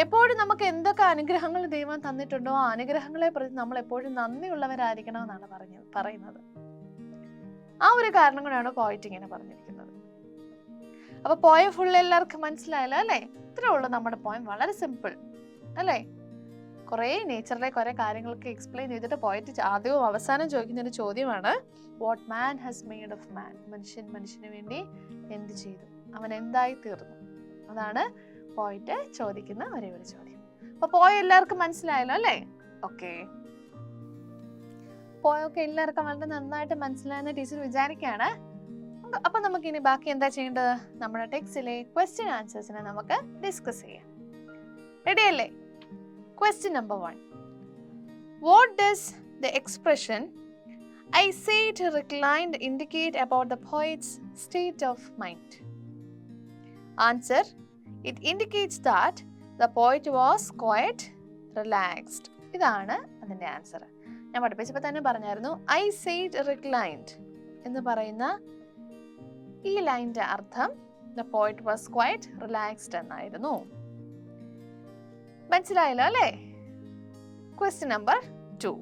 Speaker 1: എപ്പോഴും നമുക്ക് എന്തൊക്കെ അനുഗ്രഹങ്ങൾ ദൈവം തന്നിട്ടുണ്ടോ ആ അനുഗ്രഹങ്ങളെ പ്രതി നമ്മൾ എപ്പോഴും നന്ദിയുള്ളവരായിരിക്കണം എന്നാണ് പറയുന്നത്. ആ ഒരു കാരണം കൊണ്ടാണ് പോയിറ്റ് ഇങ്ങനെ പറഞ്ഞിരിക്കുന്നത്. അപ്പൊ പോയം ഫുൾ എല്ലാവർക്കും മനസ്സിലായല്ലോ അല്ലേ? ഇത്രേ ഉള്ളൂ നമ്മുടെ പോയം. വളരെ സിമ്പിൾ അല്ലേ? കുറെ നേച്ചറിലെ കുറെ കാര്യങ്ങളൊക്കെ എക്സ്പ്ലെയിൻ ചെയ്തിട്ട് പോയിട്ട് ആദ്യവും അവസാനം ചോദിക്കുന്ന ഒരു ചോദ്യമാണ്, what man has made of man. മനുഷ്യന് വേണ്ടി എന്ത് ചെയ്തു? അവൻ എന്തായി തീർന്നു? അതാണ് പോയിട്ട് ചോദിക്കുന്ന ഒരേ ഒരു ചോദ്യം. അപ്പൊ പോയ എല്ലാവർക്കും മനസ്സിലായല്ലോ അല്ലേ? ഓക്കെ. പോയൊക്കെ എല്ലാവർക്കും വളരെ നന്നായിട്ട് മനസ്സിലായെന്ന് ടീച്ചർ വിചാരിക്കുകയാണ്. അപ്പൊ നമുക്ക് ഇനി ബാക്കി എന്താ ചെയ്യേണ്ടത്? നമ്മുടെ ടെക്സ്റ്റിലെ ക്വസ്റ്റ്യൻ ആൻസേഴ്സിനെ നമുക്ക് ഡിസ്കസ് ചെയ്യാം. റെഡി അല്ലേ? Question number 1. What does the expression I sat reclined indicate about the poet's state of mind? Answer. It indicates that the poet was quite relaxed. ഇതാണ് അതിന്റെ ആൻസർ. ഞാൻ പഠിപ്പിച്ചപ്പോൾ തന്നെ പറഞ്ഞായിരുന്നു, I sat reclined എന്ന് പറയുന്ന ഈ ലൈനിന്റെ അർത്ഥം the poet was quite relaxed എന്നായിരുന്നു. മനസ്സിലായല്ലോ അല്ലേ? Question number 2.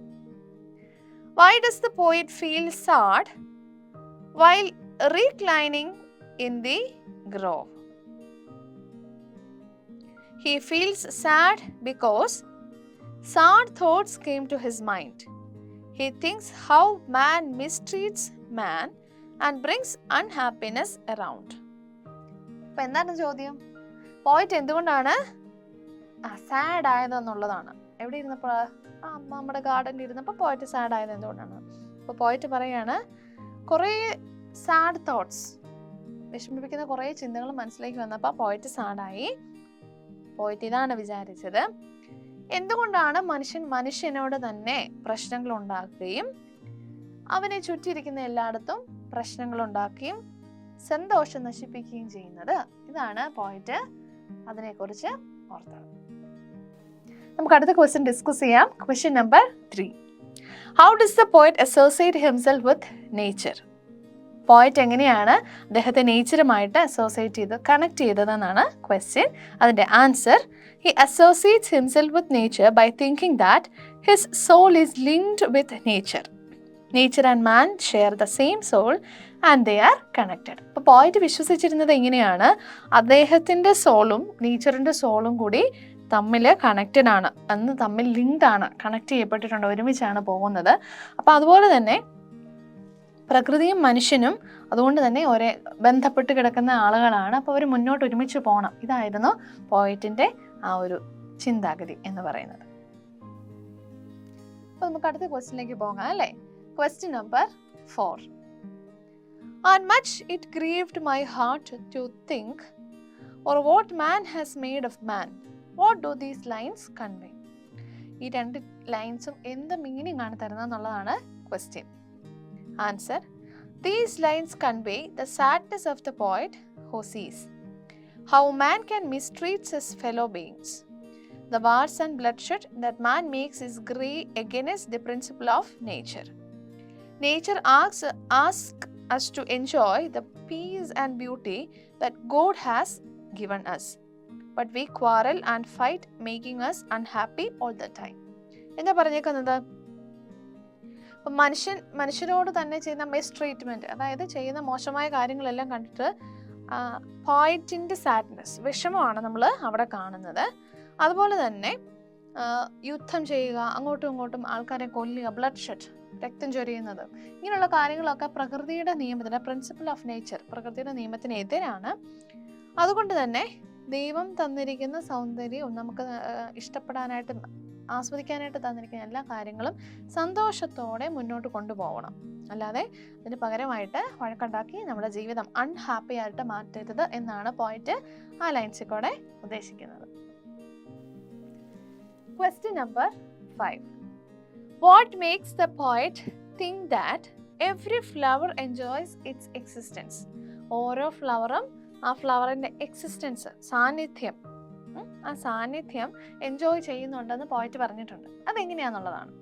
Speaker 1: Why does the poet feel sad while reclining in the grove? He feels sad because sad thoughts came to his mind. He thinks how man mistreats man and brings unhappiness around. അപ്പോൾ എന്താണ് ചോദ്യം? പോയിറ്റ് എന്തുകൊണ്ടാണ് sad ആയതെന്നുള്ളതാണ്. എവിടെ ഇരുന്നപ്പോൾ? നമ്മുടെ ഗാർഡനിൽ ഇരുന്നപ്പോൾ പോയിറ്റ് സാഡ് ആയത് എന്തുകൊണ്ടാണ്? അപ്പോൾ പോയിറ്റ് പറയാണ്, കുറേ സാഡ് തോട്ട്സ്, വിഷമിപ്പിക്കുന്ന കുറേ ചിന്തകൾ മനസ്സിലേക്ക് വന്നപ്പോൾ പോയിറ്റ് സാഡായി. പോയിറ്റ് ഇതാണ് വിചാരിച്ചത്, എന്തുകൊണ്ടാണ് മനുഷ്യനോട് തന്നെ പ്രശ്നങ്ങൾ ഉണ്ടാക്കുകയും അവനെ ചുറ്റിയിരിക്കുന്ന എല്ലായിടത്തും പ്രശ്നങ്ങൾ ഉണ്ടാക്കുകയും സന്തോഷം നശിപ്പിക്കുകയും ചെയ്യുന്നത്? ഇതാണ് പോയിറ്റ് അതിനെക്കുറിച്ച് ഓർത്തത്. നമുക്ക് അടുത്ത ക്വസ്റ്റ്യൻ ഡിസ്കസ് ചെയ്യാം. Question number 3. How does the poet associate himself with nature? പോയിറ്റ് എങ്ങനെയാണ് അദ്ദേഹത്തെ നേച്ചറുമായിട്ട് കണക്ട് ചെയ്തതെന്നാണ് ക്വസ്റ്റ്യൻ. അതിന്റെ answer, he associates himself with nature by thinking that his soul is linked with nature. Nature and man share the same soul and they are connected. അപ്പോൾ പോയിറ്റ് വിശ്വസിച്ചിരുന്നത് എങ്ങനെയാണ്? അദ്ദേഹത്തിന്റെ സോളും നേച്ചറിന്റെ സോളും കൂടി തമ്മിൽ കണക്റ്റഡ് ആണ്, അന്ന് തമ്മിൽ ലിങ്ക്ഡ് ആണ്, കണക്ട് ചെയ്യപ്പെട്ടിട്ടുണ്ട്, ഒരുമിച്ചാണ് പോകുന്നത്. അപ്പോൾ അതുപോലെ തന്നെ പ്രകൃതിയും മനുഷ്യനും അതുകൊണ്ട് തന്നെ ഒരേ ബന്ധപ്പെട്ട് കിടക്കുന്ന ആളുകളാണ്. അപ്പോൾ അവർ മുന്നോട്ട് ഒരുമിച്ച് പോകണം. ഇതായിരുന്നു പോയിറ്റിന്റെ ആ ഒരു ചിന്താഗതി എന്ന് പറയുന്നത്. അപ്പോൾ നമുക്ക് അടുത്ത ക്വസ്റ്റ്യനിലേക്ക് പോകാം അല്ലേ? Question number 4. And much it grieved my heart to think, or what man has made of man. What do these lines convey? ഈ രണ്ട് ലൈൻസും എന്ത് മീനിങ് ആണ് തരുന്നത് എന്നുള്ളതാണ് question. Answer: These lines convey the sadness of the poet who sees how man can mistreat his fellow beings. The wars and bloodshed that man makes is against the principle of nature. Nature asks us to enjoy the peace and beauty that God has given us. But we quarrel and fight, making us unhappy all the time. എന്താ പറഞ്ഞേക്കുന്നത്? അപ്പം മനുഷ്യരോട് തന്നെ ചെയ്യുന്ന മിസ്ട്രീറ്റ്മെൻറ്റ്, അതായത് ചെയ്യുന്ന മോശമായ കാര്യങ്ങളെല്ലാം കണ്ടിട്ട് പോയിറ്റിൻ്റെ സാഡ്നെസ്, വിഷമമാണ് നമ്മൾ അവിടെ കാണുന്നത്. അതുപോലെ തന്നെ യുദ്ധം ചെയ്യുക, അങ്ങോട്ടും ഇങ്ങോട്ടും ആൾക്കാരെ കൊല്ലുക, ബ്ലഡ് ഷെഡ്, രക്തം ചൊരിയുന്നത്, ഇങ്ങനെയുള്ള കാര്യങ്ങളൊക്കെ പ്രകൃതിയുടെ നിയമത്തിന്, പ്രിൻസിപ്പിൾ ഓഫ് നേച്ചർ, പ്രകൃതിയുടെ നിയമത്തിന് എതിരാണ്. അതുകൊണ്ട് തന്നെ ദൈവം തന്നിരിക്കുന്ന സൗന്ദര്യവും നമുക്ക് ഇഷ്ടപ്പെടാനായിട്ട്, ആസ്വദിക്കാനായിട്ട് തന്നിരിക്കുന്ന എല്ലാ കാര്യങ്ങളും സന്തോഷത്തോടെ മുന്നോട്ട് കൊണ്ടുപോകണം. അല്ലാതെ അതിന് പകരമായിട്ട് വഴക്കുണ്ടാക്കി നമ്മുടെ ജീവിതം അൺഹാപ്പി ആയിട്ട് മാറ്റരുത് എന്നാണ് പോയിന്റ് ആ ലൈൻസിൽ കൂടെ ഉദ്ദേശിക്കുന്നത്. Question number 5. What makes the poet think that every flower enjoys its existence? ഓരോ ഫ്ലവറും ആ ഫ്ലവറിൻ്റെ എക്സിസ്റ്റൻസ്, സാന്നിധ്യം, ആ സാന്നിധ്യം എൻജോയ് ചെയ്യുന്നുണ്ടെന്ന് പോയിറ്റ് പറഞ്ഞിട്ടുണ്ട്. അതെങ്ങനെയാണെന്നുള്ളതാണ്,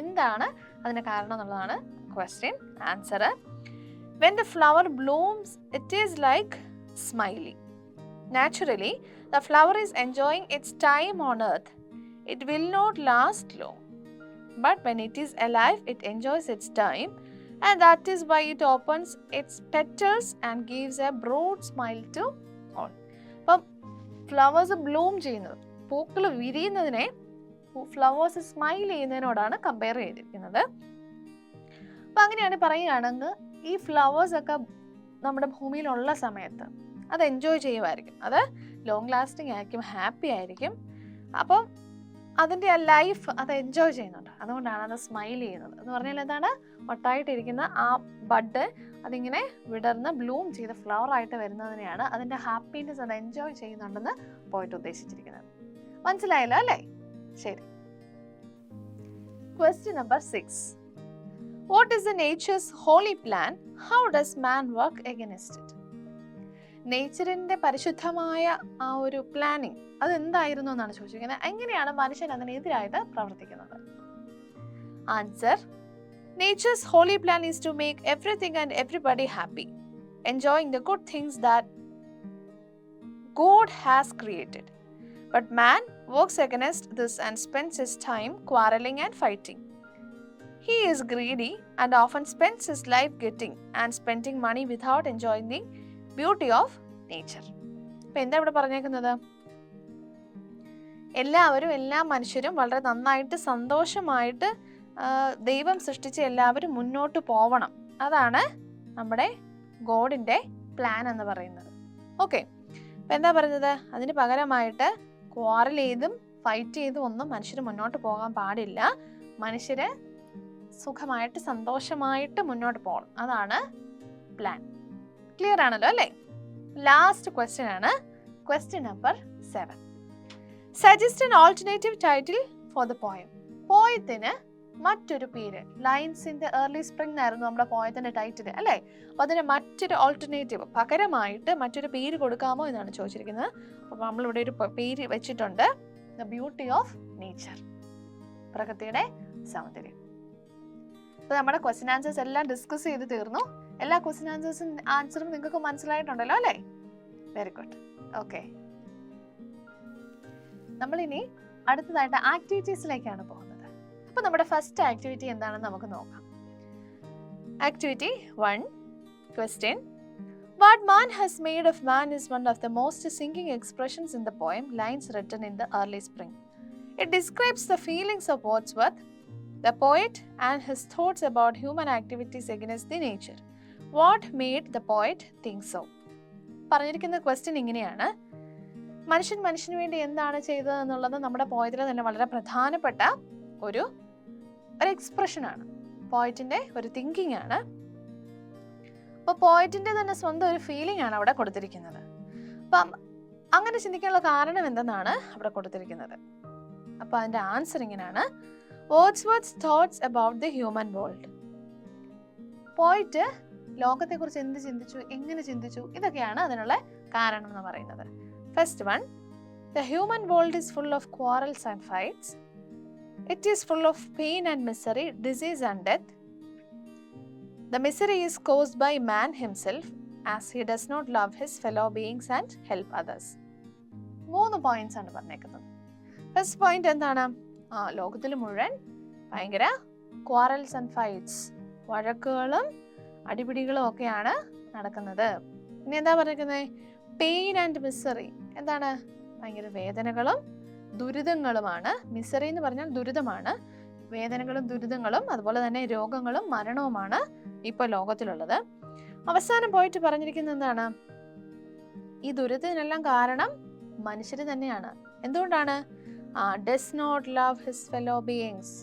Speaker 1: എന്താണ് അതിന് കാരണം എന്നുള്ളതാണ് question. Answer: When the flower blooms, it is like smiling. Naturally, the flower is enjoying its time on earth. It will not last long. But when it is alive, it enjoys its time, and that is why it opens its petals and gives a broad smile to all. അപ്പം flowers Bloom ചെയ്യുന്നത്, പൂക്കൾ വിരിയുന്നതിനെ flowers smile ചെയ്യുന്നതിനോടാണ് compare ചെയ്തിരിക്കുന്നത്. അപ്പം അങ്ങനെയാണ് പറയുകയാണെങ്കിൽ ഈ ഫ്ലവേഴ്സൊക്കെ നമ്മുടെ ഭൂമിയിലുള്ള സമയത്ത് അത് എൻജോയ് ചെയ്യുമായിരിക്കും, അത് ലോങ് ലാസ്റ്റിംഗ് ആയിരിക്കും, ഹാപ്പി ആയിരിക്കും. അപ്പം അതിൻ്റെ ആ ലൈഫ് അത് എൻജോയ് ചെയ്യുന്നുണ്ട്, അതുകൊണ്ടാണ് അത് സ്മൈൽ ചെയ്യുന്നത്. എന്ന് പറഞ്ഞാൽ എന്താണ്, ഒട്ടായിട്ടിരിക്കുന്ന ആ ബഡ് അതിങ്ങനെ വിടർന്ന് ബ്ലൂം ചെയ്ത് ഫ്ലവർ ആയിട്ട് വരുന്നതിനെയാണ് അതിൻ്റെ ഹാപ്പിനെസ് അത് എൻജോയ് ചെയ്യുന്നുണ്ടെന്ന് പോയിട്ട് ഉദ്ദേശിച്ചിരിക്കുന്നത്. മനസ്സിലായല്ലോ അല്ലേ? ശരി. Question number 6. What is the nature's holy plan? How does man work against it? നേച്ചറിൻ്റെ പരിശുദ്ധമായ ആ ഒരു പ്ലാനിങ് അതെന്തായിരുന്നു എന്നാണ് ചോദിച്ചിരിക്കുന്നത്. എങ്ങനെയാണ് മനുഷ്യൻ അതിനെതിരായിട്ട് പ്രവർത്തിക്കുന്നത്? Answer: Nature's holy plan is to make everything and everybody happy, enjoying the good things that God has created. But man works against this and spends his time quarreling and fighting. He is greedy and often spends his life getting and spending money without enjoying the beauty of nature. അപ്പം എന്താ ഇവിടെ പറഞ്ഞേക്കുന്നത്? എല്ലാ മനുഷ്യരും വളരെ നന്നായിട്ട് സന്തോഷമായിട്ട് ദൈവം സൃഷ്ടിച്ച എല്ലാവരും മുന്നോട്ട് പോവണം. അതാണ് നമ്മുടെ ഗോഡിൻ്റെ പ്ലാൻ എന്ന് പറയുന്നത്. ഓക്കെ, അപ്പം എന്താ പറഞ്ഞത്? അതിന് പകരമായിട്ട് ക്വാറൽ ചെയ്തും ഫൈറ്റ് ചെയ്തും ഒന്നും മനുഷ്യർ മുന്നോട്ട് പോകാൻ പാടില്ല. മനുഷ്യർ സുഖമായിട്ട് സന്തോഷമായിട്ട് മുന്നോട്ട് പോകണം, അതാണ് പ്ലാൻ. ക്ലിയർ ആണല്ലോ അല്ലേ? ലാസ്റ്റ് ക്വസ്റ്റ്യൻ ആണ്, question number 7. Suggest an alternative title for the poem. പോയത്തിന് മറ്റൊരു പേര്, lines in the early spring എന്നായിരുന്നു നമ്മുടെ പോയത്തിന്റെ ടൈറ്റിൽ അല്ലേ? അപ്പോൾ അതിന് മറ്റൊരു ഓൾട്ടർനേറ്റീവ്, പകരമായിട്ട് മറ്റൊരു പേര് കൊടുക്കാമോ എന്നാണ് ചോദിച്ചിരിക്കുന്നത്. അപ്പോൾ നമ്മളിവിടെ ഒരു പേര് വെച്ചിട്ടുണ്ട്, ദ ബ്യൂട്ടി ഓഫ് നേച്ചർ, പ്രകൃതിയുടെ സൗന്ദര്യം. അപ്പോൾ നമ്മുടെ ക്വസ്റ്റ്യൻ ആൻസേഴ്സ് എല്ലാം ഡിസ്കസ് ചെയ്ത് തീർന്നു. എല്ലാ ക്വസ്റ്റ്യൻ ആൻസറും നിങ്ങൾക്ക് മനസ്സിലായിട്ടുണ്ടല്ലോ അല്ലേ? Very good. ഓക്കെ, നമ്മളിനി അടുത്തതായിട്ട് ആക്ടിവിറ്റീസിലേക്കാണ് പോകുന്നത്. അപ്പോൾ നമ്മുടെ ഫസ്റ്റ് ആക്ടിവിറ്റി എന്താണെന്ന് നമുക്ക് നോക്കാം. Activity 1. Question: What man has made of man is one of the most sinking expressions in the poem Lines Written in the Early Spring. It describes the feelings of Wordsworth, the poet, and his thoughts about human activities against the nature. What made the poet think so? പറഞ്ഞിരിക്കുന്ന question ഇങ്ങനെയാണ്: മനുഷ്യന് വേണ്ടി എന്താണ് ചെയ്തത് എന്നുള്ളത് നമ്മുടെ പോയത്തിൽ തന്നെ വളരെ പ്രധാനപ്പെട്ട ഒരു എക്സ്പ്രഷനാണ്, പോയറ്റിൻ്റെ ഒരു തിങ്കിങ് ആണ്. അപ്പോൾ പോയറ്റിൻ്റെ തന്നെ സ്വന്തം ഒരു ഫീലിംഗ് ആണ് അവിടെ കൊടുത്തിരിക്കുന്നത്. അപ്പം അങ്ങനെ ചിന്തിക്കാനുള്ള കാരണം എന്തെന്നാണ് അവിടെ കൊടുത്തിരിക്കുന്നത്. അപ്പോൾ അതിൻ്റെ ആൻസർ ഇങ്ങനെയാണ്: Wordsworth thoughts about the human world. പോയിട്ട് ലോകത്തെക്കുറിച്ച് എന്ത് ചിന്തിച്ചു, എങ്ങനെ ചിന്തിച്ചു, ഇതൊക്കെയാണ് അതിനുള്ള കാരണം എന്ന് പറയുന്നത്. First one, the human world is full of quarrels and fights. It is full of pain and misery, disease and death. The misery is caused by man himself, as he does not love his fellow beings and help others. 3 points ആണ് പറഞ്ഞേക്കുന്നത്. First point എന്താണ്? ലോകത്തിൽ മുഴുവൻ ഭയങ്കര ക്വാറൽസ് and fights, വഴക്കുകളും അടിപിടികളും ഒക്കെയാണ് നടക്കുന്നത്. ഇനി എന്താ പറഞ്ഞിരിക്കുന്നത്? Pain and misery. എന്താണ്? ഭയങ്കര വേദനകളും ദുരിതങ്ങളുമാണ്. മിസറി എന്ന് പറഞ്ഞാൽ ദുരിതമാണ്. വേദനകളും ദുരിതങ്ങളും അതുപോലെ തന്നെ രോഗങ്ങളും മരണവുമാണ് ഇപ്പോൾ ലോകത്തിലുള്ളത്. അവസാനം പോയിട്ട് പറഞ്ഞിരിക്കുന്നത് എന്താണ്? ഈ ദുരിതത്തിനെല്ലാം കാരണം മനുഷ്യർ തന്നെയാണ്. എന്തുകൊണ്ടാണ്? Does not love his fellow beings.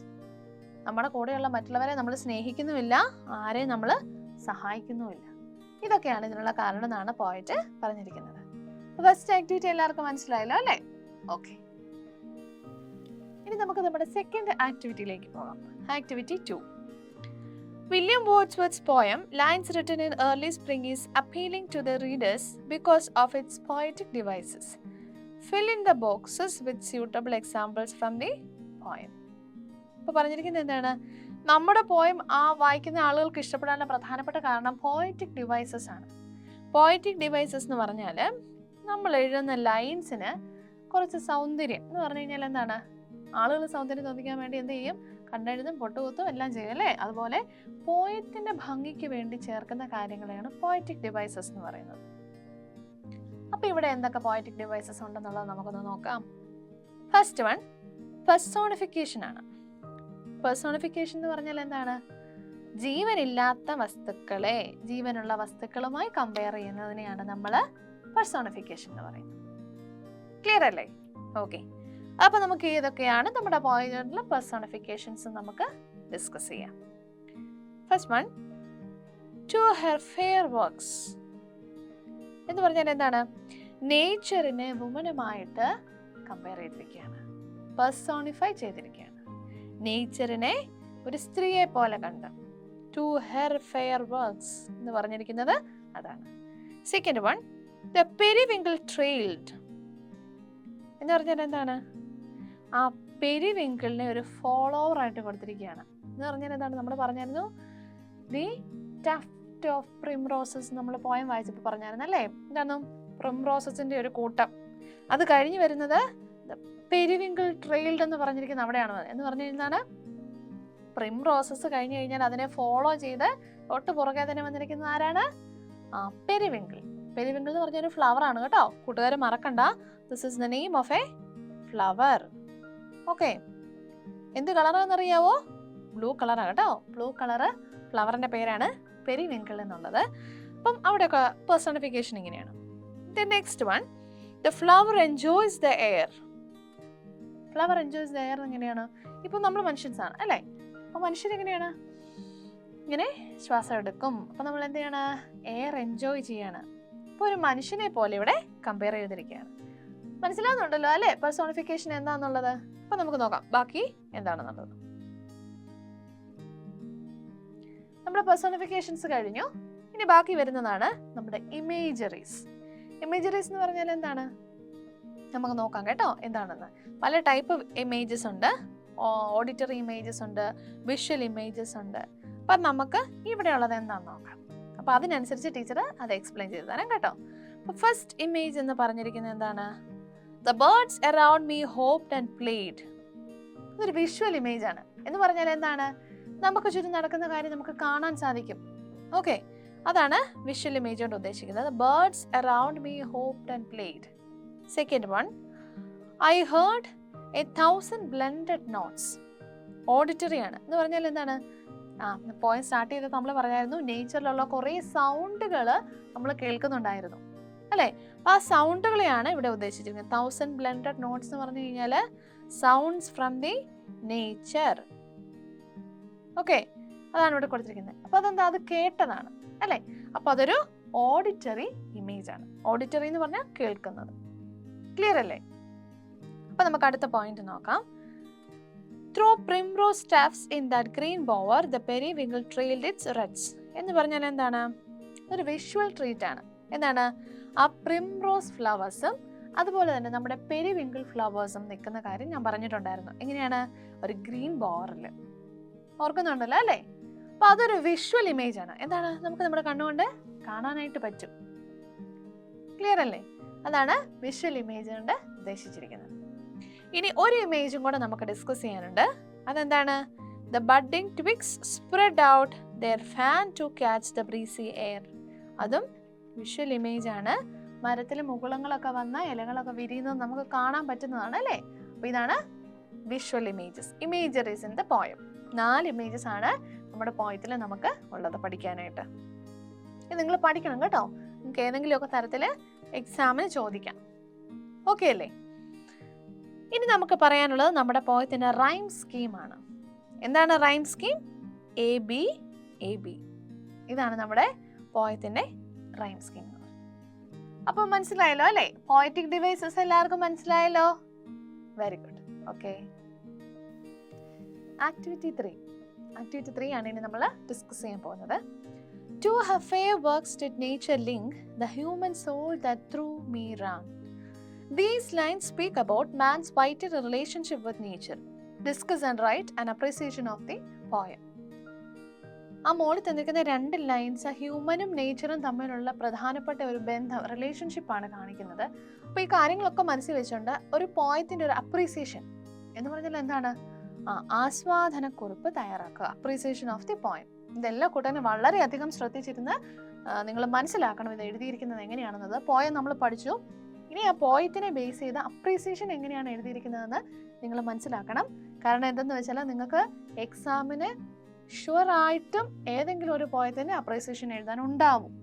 Speaker 1: നമ്മുടെ കൂടെയുള്ള മറ്റുള്ളവരെ നമ്മൾ സ്നേഹിക്കുന്നുമില്ല, ആരെയും നമ്മൾ സഹായിക്കുന്നുമില്ല. ഇതൊക്കെയാണ് ഇതിനുള്ള കാരണം എന്നാണ് പോയിട്ട് പറഞ്ഞിരിക്കുന്നത്. ഫസ്റ്റ് ആക്ടിവിറ്റി എല്ലാവർക്കും മനസ്സിലായല്ലോ അല്ലേ? ഓക്കെ, ഇനി നമുക്ക് നമ്മുടെ സെക്കൻഡ് ആക്ടിവിറ്റിയിലേക്ക് പോകാം. Activity 2. William Wordsworth's poem Lines Written in Early Spring is appealing to the readers because of its poetic devices. Fill in the boxes with suitable examples from the poem. ഇപ്പോൾ പറഞ്ഞിരിക്കുന്നത് എന്താണ്? നമ്മുടെ poem വായിക്കുന്ന ആളുകൾക്ക് ഇഷ്ടപ്പെടാനുള്ള പ്രധാനപ്പെട്ട കാരണം പോയറ്റിക് ഡിവൈസസ് ആണ്. പോയറ്റിക് ഡിവൈസസ് എന്ന് പറഞ്ഞാൽ നമ്മൾ എഴുതുന്ന ലൈൻസിന് കുറച്ച് സൗന്ദര്യം എന്ന് പറഞ്ഞു കഴിഞ്ഞാൽ എന്താണ്? ആളുകൾ സൗന്ദര്യം തോന്നിക്കാൻ വേണ്ടി എന്ത് ചെയ്യും? കണ്ടെഴുതും, പൊട്ടുകുത്തും എല്ലാം ചെയ്യും അല്ലേ? അതുപോലെ പോയറ്റിന്റെ ഭംഗിക്ക് വേണ്ടി ചേർക്കുന്ന കാര്യങ്ങളെയാണ് പോയറ്റിക് ഡിവൈസസ് എന്ന് പറയുന്നത്. അപ്പൊ ഇവിടെ എന്തൊക്കെ പോയറ്റിക് ഡിവൈസസ് ഉണ്ടെന്നുള്ളത് നമുക്കൊന്ന് നോക്കാം. ഫസ്റ്റ് വൺ, പെർസോണിഫിക്കേഷൻ ആണ്. പെർസോണിഫിക്കേഷൻ എന്ന് പറഞ്ഞാൽ എന്താണ്? ജീവനില്ലാത്ത വസ്തുക്കളെ ജീവനുള്ള വസ്തുക്കളുമായി കമ്പയർ ചെയ്യുന്നതിനെയാണ് നമ്മൾ പെർസോണിഫിക്കേഷൻ എന്ന് പറയുന്നത്. ക്ലിയർ അല്ലേ? ഓക്കെ, അപ്പൊ നമുക്ക് ഏതൊക്കെയാണ് നമ്മുടെ പോയിന്റിലെ പെർസോണിഫിക്കേഷൻസ് നമുക്ക് ഡിസ്കസ് ചെയ്യാം. First one, to her fair works എന്ന് പറഞ്ഞാൽ എന്താണ്? നേച്ചറിനെ വുമനുമായിട്ട് കമ്പയർ ചെയ്തിരിക്കുകയാണ്, പെർസോണിഫൈ ചെയ്തിരിക്കുകയാണ്. നേച്ചറിനെ ഒരു സ്ത്രീയെ പോലെ കണ്ട് ടു ഹെർ ഫെയർ വർക്ക്സ് എന്ന് പറഞ്ഞിരിക്കുന്നത് അതാണ്. Second one, the periwinkle trailed എന്ന് പറഞ്ഞാൽ എന്താണ്? ആ പെരിവിങ്കിളിനെ ഒരു ഫോളോവർ ആയിട്ട് കൊടുത്തിരിക്കുകയാണ്. എന്ന് പറഞ്ഞാൽ എന്താണ്? നമ്മൾ പറഞ്ഞായിരുന്നു ദി ടഫ്റ്റ് ഓഫ് പ്രിംറോസസ്, നമ്മൾ പോയം വായിച്ചപ്പോൾ പറഞ്ഞായിരുന്നു അല്ലേ? എന്താണ്? പ്രിംറോസസിന്റെ ഒരു കൂട്ടം. അത് കഴിഞ്ഞ് വരുന്നത് പെരിവിങ്കിൾ ട്രെയിൽഡ് എന്ന് പറഞ്ഞിരിക്കുന്നത് അവിടെയാണ്. എന്ന് പറഞ്ഞു കഴിഞ്ഞാൽ പ്രിംറോസസ് കഴിഞ്ഞു കഴിഞ്ഞാൽ അതിനെ ഫോളോ ചെയ്ത് തൊട്ട് പുറകെ തന്നെ വന്നിരിക്കുന്നത് ആരാണ്? പെരിവിങ്കിൾ. പെരിവിങ്കിൾ എന്ന് പറഞ്ഞൊരു ഫ്ലവർ ആണ് കേട്ടോ, കൂട്ടുകാർ മറക്കണ്ട. This is the name of A flower. Okay, എന്ത് കളറാണെന്നറിയാവോ? ബ്ലൂ കളറാണ് കേട്ടോ. ബ്ലൂ കളറ് ഫ്ലവറിന്റെ പേരാണ് പെരിവിങ്കിൾ എന്നുള്ളത്. അപ്പം അവിടെയൊക്കെ പെർസോണിഫിക്കേഷൻ ഇങ്ങനെയാണ്. The next one, the flower enjoys the air. Flower enjoys the air എങ്ങനെയാണ്? ഇപ്പം നമ്മൾ മനുഷ്യൻസ് ആണ് അല്ലേ? അപ്പം മനുഷ്യരെങ്ങനെയാണ്? ഇങ്ങനെ ശ്വാസം എടുക്കും. അപ്പം നമ്മൾ എന്ത് ചെയ്യാണ്? എയർ എൻജോയ് ചെയ്യാണ്. അപ്പോൾ ഒരു മനുഷ്യനെ പോലെ ഇവിടെ കമ്പയർ ചെയ്തിരിക്കുകയാണ്. മനസ്സിലാവുന്നുണ്ടല്ലോ അല്ലേ പെർസോണിഫിക്കേഷൻ എന്താണെന്നുള്ളത്? അപ്പൊ നമുക്ക് നോക്കാം ബാക്കി എന്താണെന്നുള്ളത്. നമ്മുടെ പെർസോണിഫിക്കേഷൻസ് കഴിഞ്ഞു. ഇനി ബാക്കി വരുന്നതാണ് നമ്മുടെ ഇമേജറീസ്. ഇമേജറീസ് എന്ന് പറഞ്ഞാൽ എന്താണ്? നമുക്ക് നോക്കാം കേട്ടോ എന്താണെന്ന്. പല ടൈപ്പ് ഇമേജസ് ഉണ്ട്. ഓഡിറ്ററി ഇമേജസ് ഉണ്ട്, വിഷ്വൽ ഇമേജസ് ഉണ്ട്. അപ്പം നമുക്ക് ഇവിടെയുള്ളത് എന്താണെന്ന് നോക്കാം. അപ്പം അതിനനുസരിച്ച് ടീച്ചർ അത് എക്സ്പ്ലെയിൻ ചെയ്ത് തരാം കേട്ടോ. അപ്പം ഫസ്റ്റ് ഇമേജ് എന്ന് പറഞ്ഞിരിക്കുന്നത് എന്താണ്? The birds around me hoped and played. ഇതൊരു വിഷ്വൽ ഇമേജ് ആണ്. എന്ന് പറഞ്ഞാൽ എന്താണ്? നമുക്ക് ചുറ്റും നടക്കുന്ന കാര്യം നമുക്ക് കാണാൻ സാധിക്കും. ഓക്കെ, അതാണ് വിഷ്വൽ ഇമേജ് കൊണ്ട് ഉദ്ദേശിക്കുന്നത്. Birds around me hopped and played. Second one, I heard 1,000 blended notes. Auditory ആണ്. എന്ന് പറഞ്ഞാൽ എന്താണ്? പോയിന്റ് സ്റ്റാർട്ട് ചെയ്തത് നമ്മൾ പറയായിരുന്നു നേച്ചറിലുള്ള കുറേ സൗണ്ടുകൾ നമ്മൾ കേൾക്കുന്നുണ്ടായിരുന്നു അല്ലേ? ആ സൗണ്ടുകളെയാണ് ഇവിടെ ഉദ്ദേശിച്ചിരിക്കുന്നത്. 1,000 blended notes എന്ന് പറഞ്ഞു കഴിഞ്ഞാൽ sounds from the nature. Okay, അതാണ് ഇവിടെ കൊടുത്തിരിക്കുന്നത്. അപ്പൊ അതെന്താ? അത് കേട്ടതാണ് അല്ലേ? അപ്പോൾ അതൊരു ഓഡിറ്ററി ഇമേജ് ആണ്. ഓഡിറ്ററി എന്ന് പറഞ്ഞാൽ കേൾക്കുന്നത്. ക്ലിയർ അല്ലേ? അപ്പോൾ നമുക്ക് അടുത്ത പോയിന്റ് നോക്കാം. Through primrose steps in that green bower the periwinkle trailed it's Reds എന്ന് പറഞ്ഞാൽ എന്താണ്? ഒരു വിഷ്വൽ ട്രീറ്റ് ആണ്. എന്താണ്? ആ പ്രിംറോസ് ഫ്ലവേഴ്സും അതുപോലെ തന്നെ നമ്മുടെ പെരിവിങ്കിൾ ഫ്ലവേഴ്സും നിൽക്കുന്ന കാര്യം ഞാൻ പറഞ്ഞിട്ടുണ്ടായിരുന്നു. എങ്ങനെയാണ്? ഒരു ഗ്രീൻ ബോവറിൽ. ഓർക്കുന്നുണ്ടല്ലോ അല്ലേ? അപ്പൊ അതൊരു വിഷ്വൽ ഇമേജ് ആണ്. എന്താണ്? നമുക്ക് നമ്മുടെ കണ്ണുകൊണ്ട് കാണാനായിട്ട് പറ്റും. ക്ലിയർ അല്ലേ? അതാണ് വിഷ്വൽ ഇമേജ് കൊണ്ട് ഉദ്ദേശിച്ചിരിക്കുന്നത്. ഇനി ഒരു ഇമേജും കൂടെ നമുക്ക് ഡിസ്കസ് ചെയ്യാനുണ്ട്. അതെന്താണ്? The budding twigs spread out their fan to catch the breezy air. അതും വിഷ്വൽ ഇമേജ് ആണ്. മരത്തിൽ മുകുളങ്ങളൊക്കെ വന്ന ഇലകളൊക്കെ വിരിയുന്നത് നമുക്ക് കാണാൻ പറ്റുന്നതാണ് അല്ലേ? അപ്പോൾ ഇതാണ് visual images. Imageries in the poem. 4 images ആണ് നമ്മുടെ പോയത്തിൽ നമുക്ക് ഉള്ളത് പഠിക്കാനായിട്ട്. ഇത് നിങ്ങൾ പഠിക്കണം കേട്ടോ. നിങ്ങൾക്ക് ഏതെങ്കിലുമൊക്കെ തരത്തിൽ എക്സാമിന് ചോദിക്കാം. ഓക്കെ അല്ലേ? ഇനി നമുക്ക് പറയാനുള്ളത് നമ്മുടെ പോയത്തിൻ്റെ റൈം സ്കീമാണ്. എന്താണ് റൈം സ്കീം? ABAB. ഇതാണ് നമ്മുടെ പോയത്തിൻ്റെ റൈം സ്കീം. അപ്പോൾ മനസ്സിലായല്ലോ അല്ലേ? പോയറ്റിക് ഡിവൈസസ് എല്ലാവർക്കും മനസ്സിലായല്ലോ? Very good. ഓക്കെ, ആക്ടിവിറ്റി 3 ആണ് ഇനി നമ്മൾ ഡിസ്കസ് ചെയ്യാൻ പോകുന്നത്. To her fair works did nature link the human soul that through me ran. These lines speak about man's vital relationship with nature. Discuss and write an appreciation of the poem. ആ മോളിൽ തന്നിരിക്കുന്ന 2 lines ഹ്യൂമനും നേച്ചറും തമ്മിലുള്ള പ്രധാനപ്പെട്ട ഒരു ബന്ധം, റിലേഷൻഷിപ്പാണ് കാണിക്കുന്നത്. അപ്പോൾ ഈ കാര്യങ്ങളൊക്കെ മനസ്സിൽ വെച്ചുകൊണ്ട് ഒരു പോയത്തിൻ്റെ ഒരു അപ്രീസിയേഷൻ എന്ന് പറഞ്ഞാൽ എന്താണ്? ആസ്വാദനക്കുറിപ്പ് തയ്യാറാക്കുക. Appreciation of the poem. ഇതെല്ലാം കൂട്ടാനും വളരെയധികം ശ്രദ്ധിച്ചിരുന്ന് നിങ്ങൾ മനസ്സിലാക്കണം ഇത് എഴുതിയിരിക്കുന്നത് എങ്ങനെയാണെന്നത്. പോയം നമ്മൾ പഠിച്ചു. ഇനി ആ പോയത്തിനെ ബേസ് ചെയ്ത് അപ്രീസിയേഷൻ എങ്ങനെയാണ് എഴുതിയിരിക്കുന്നതെന്ന് നിങ്ങൾ മനസ്സിലാക്കണം. കാരണം എന്തെന്ന് വെച്ചാൽ നിങ്ങൾക്ക് എക്സാമിന് ഷുവറായിട്ടും ഏതെങ്കിലും ഒരു പോയത്തിന് അപ്രീസിയേഷൻ എഴുതാനുണ്ടാവും,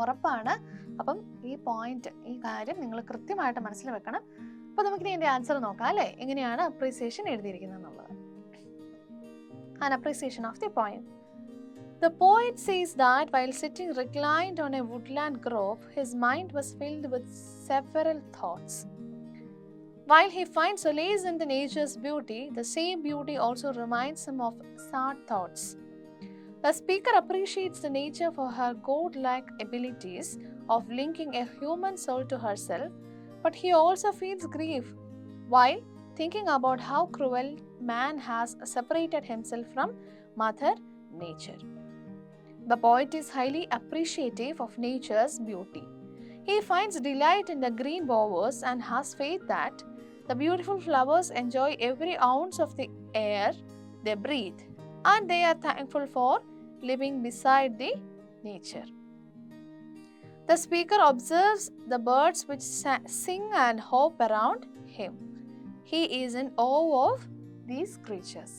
Speaker 1: ഉറപ്പാണ്. അപ്പം ഈ കാര്യം നിങ്ങൾ കൃത്യമായിട്ട് മനസ്സിൽ വെക്കണം. അപ്പോൾ നമുക്കിനി ഇതിൻ്റെ ആൻസർ നോക്കാം അല്ലേ? എങ്ങനെയാണ് അപ്രീസിയേഷൻ എഴുതിയിരിക്കുന്നത് എന്നുള്ളത്. An appreciation of the poem. The poet says that while sitting reclined on a woodland grove, his mind was filled with several thoughts. While he finds solace in the nature's beauty, the same beauty also reminds him of sad thoughts. The speaker appreciates the nature for her godlike abilities of linking a human soul to herself, but he also feels grief while thinking about how cruel man has separated himself from Mother Nature. The poet is highly appreciative of nature's beauty. He finds delight in the green bowers and has faith that the beautiful flowers enjoy every ounce of the air they breathe, and they are thankful for living beside the nature. The speaker observes the birds which sing and hop around him. He is in awe of these creatures.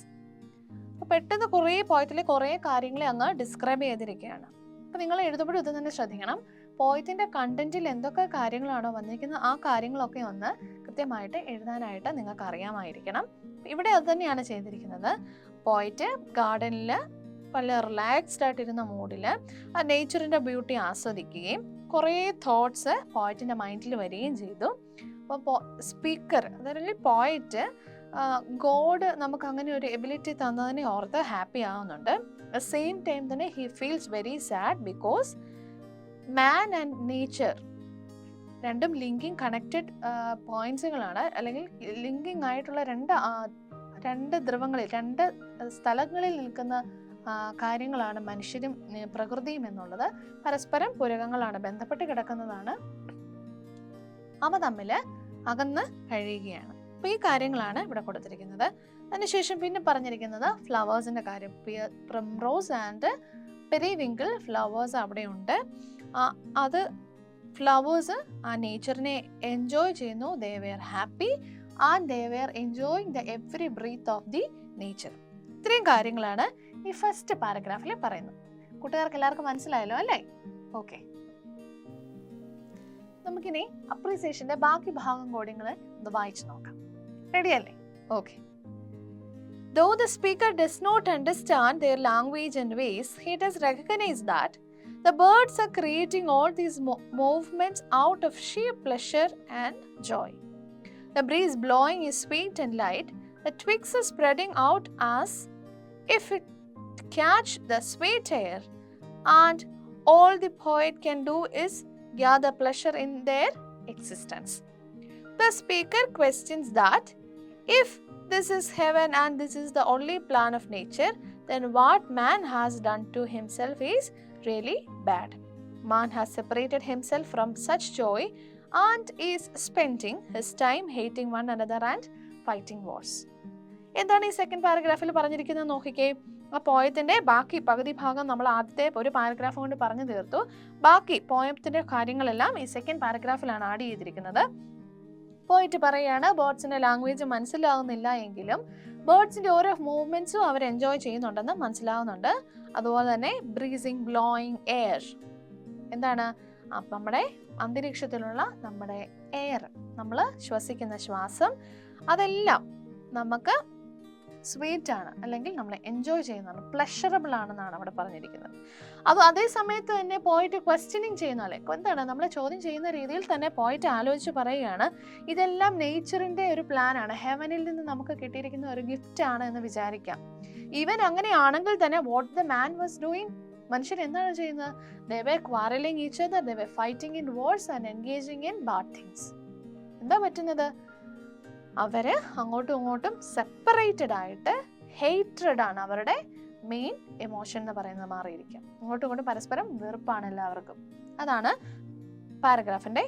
Speaker 1: അപ്പോൾ പെട്ടെന്ന് കുറേ പോയത്തിലെ കുറേ കാര്യങ്ങളെ അങ്ങ് describe ചെയ്തിരിക്കുകയാണ്. അപ്പോൾ നിങ്ങൾ എഴുതുമ്പോഴും ഇത് തന്നെ ശ്രദ്ധിക്കണം. പോയത്തിൻ്റെ കണ്ടന്റിൽ എന്തൊക്കെ കാര്യങ്ങളാണോ വന്നിരിക്കുന്നത് ആ കാര്യങ്ങളൊക്കെ ഒന്ന് കൃത്യമായിട്ട് എഴുതാനായിട്ട് നിങ്ങൾക്ക് അറിയാമായിരിക്കണം. ഇവിടെ അത് തന്നെയാണ് ചെയ്തിരിക്കുന്നത്. പോയറ്റ് ഗാർഡനിൽ പല റിലാക്സ്ഡ് ആയിട്ടിരുന്ന മൂഡിൽ ആ നേച്ചറിൻ്റെ ബ്യൂട്ടി ആസ്വദിക്കുകയും കുറേ തോട്ട്സ് പോയറ്റിൻ്റെ മൈൻഡിൽ വരികയും ചെയ്തു. അപ്പോൾ സ്പീക്കർ അതായത് പോയറ്റ് ഗോഡ് നമുക്ക് അങ്ങനെ ഒരു എബിലിറ്റി തന്നതിനെ ഓർത്ത് ഹാപ്പി ആവുന്നുണ്ട്. അറ്റ് സെയിം ടൈം തന്നെ he feels very sad because man and nature രണ്ടും ലിങ്കിങ് കണക്റ്റഡ് പോയിന്റ്സുകളാണ്, അല്ലെങ്കിൽ ലിങ്കിങ് ആയിട്ടുള്ള രണ്ട് ധ്രുവങ്ങളിൽ 2 സ്ഥലങ്ങളിൽ നിൽക്കുന്ന കാര്യങ്ങളാണ് മനുഷ്യരും പ്രകൃതിയും എന്നുള്ളത്. പരസ്പരം പൂരകങ്ങളാണ്, ബന്ധപ്പെട്ട് കിടക്കുന്നതാണ്. അവ തമ്മിൽ അകന്ന് കഴിയുകയാണ്. അപ്പോൾ ഈ കാര്യങ്ങളാണ് ഇവിടെ കൊടുത്തിരിക്കുന്നത്. അതിനുശേഷം പിന്നെ പറഞ്ഞിരിക്കുന്നത് ഫ്ലവേഴ്സിൻ്റെ കാര്യം. പ്രിംറോസ് ആൻഡ് പെരിവിങ്കിൾ ഫ്ലവേഴ്സ് അവിടെയുണ്ട്. അത് ഫ്ലവേഴ്സ് ആ നേച്ചറിനെ എൻജോയ് ചെയ്യുന്നു. They were happy and they were enjoying the every breath of the nature. ഇത്രയും കാര്യങ്ങളാണ് ഈ ഫസ്റ്റ് പാരഗ്രാഫിൽ പറയുന്നത്. കൂട്ടുകാർക്ക് എല്ലാവർക്കും മനസ്സിലായല്ലോ അല്ലേ? ഓക്കെ, നമുക്കിനി അപ്രീസിയേഷന്റെ ബാക്കി ഭാഗം കൂടി ഒന്ന് വായിച്ചു നോക്കാം. റെഡി അല്ലേ? Okay. Though the speaker does not understand their language and ways, he does recognize that The birds are creating all these movements out of sheer pleasure and joy. The breeze blowing is sweet and light. The twigs are spreading out as if it catch the sweet air, and all the poet can do is gather pleasure in their existence. The speaker questions that if this is heaven and this is the only plan of nature, then what man has done to himself is really bad. Man has separated himself from such joy and is spending his time hating one another and fighting wars. എന്താണ് ഈ second പാരഗ്രാഫിൽ പറഞ്ഞിരിക്കുന്നത് നോക്കിക്കേ. ആ പോയത്തിൻ്റെ ബാക്കി പകുതി ഭാഗം നമ്മൾ ആദ്യത്തെ ഒരു പാരഗ്രാഫ് കൊണ്ട് പറഞ്ഞു തീർത്തു. ബാക്കി പോയത്തിൻ്റെ കാര്യങ്ങളെല്ലാം ഈ സെക്കൻഡ് പാരഗ്രാഫിലാണ് ആഡ് ചെയ്തിരിക്കുന്നത്. പോയിട്ട് പറയുകയാണ് ബേർഡ്സിൻ്റെ ലാംഗ്വേജ് മനസ്സിലാവുന്നില്ല എങ്കിലും ബേർഡ്സിൻ്റെ ഓരോ മൂവ്മെൻറ്റ്സും അവർ എൻജോയ് ചെയ്യുന്നുണ്ടെന്ന് മനസ്സിലാവുന്നുണ്ട്. അതുപോലെ തന്നെ ബ്രീസിങ് ബ്ലോയിങ് എയർ, എന്താണ് നമ്മുടെ അന്തരീക്ഷത്തിലുള്ള നമ്മുടെ എയർ, നമ്മൾ ശ്വസിക്കുന്ന ശ്വാസം, അതെല്ലാം നമുക്ക് സ്വീറ്റ് ആണ്, അല്ലെങ്കിൽ നമ്മൾ എൻജോയ് ചെയ്യുന്നതാണ്, പ്ലഷറബിൾ ആണെന്നാണ് അവിടെ പറഞ്ഞിരിക്കുന്നത്. അപ്പോൾ അതേ സമയത്ത് തന്നെ പോയിട്ട് ക്വസ്റ്റ്യനിങ് ചെയ്യുന്നാലേ എന്താണ് നമ്മളെ ചോദ്യം ചെയ്യുന്ന രീതിയിൽ തന്നെ പോയിട്ട് ആലോചിച്ച് പറയുകയാണ് ഇതെല്ലാം നേച്ചറിൻ്റെ ഒരു പ്ലാനാണ്, ഹെവനിൽ നിന്ന് നമുക്ക് കിട്ടിയിരിക്കുന്ന ഒരു ഗിഫ്റ്റ് ആണ് എന്ന് വിചാരിക്കാം. ഈവൻ അങ്ങനെയാണെങ്കിൽ തന്നെ what the man was doing, മനുഷ്യർ എന്താണ് ചെയ്യുന്നത്? they were quarreling each other, they were fighting in wars and engaging in bad things. എന്താ പറ്റുന്നത്? അവര് അങ്ങോട്ടും ഇങ്ങോട്ടും സെപ്പറേറ്റഡ് ആയിട്ട് ഹേറ്റ്രഡ് ആണ് അവരുടെ മെയിൻ എമോഷൻ എന്ന് പറയുന്നത് മാറിയിരിക്കാം. അങ്ങോട്ടും ഇങ്ങോട്ടും പരസ്പരം വെറുപ്പാണ് എല്ലാവർക്കും. അതാണ് പാരഗ്രാഫിന്റെ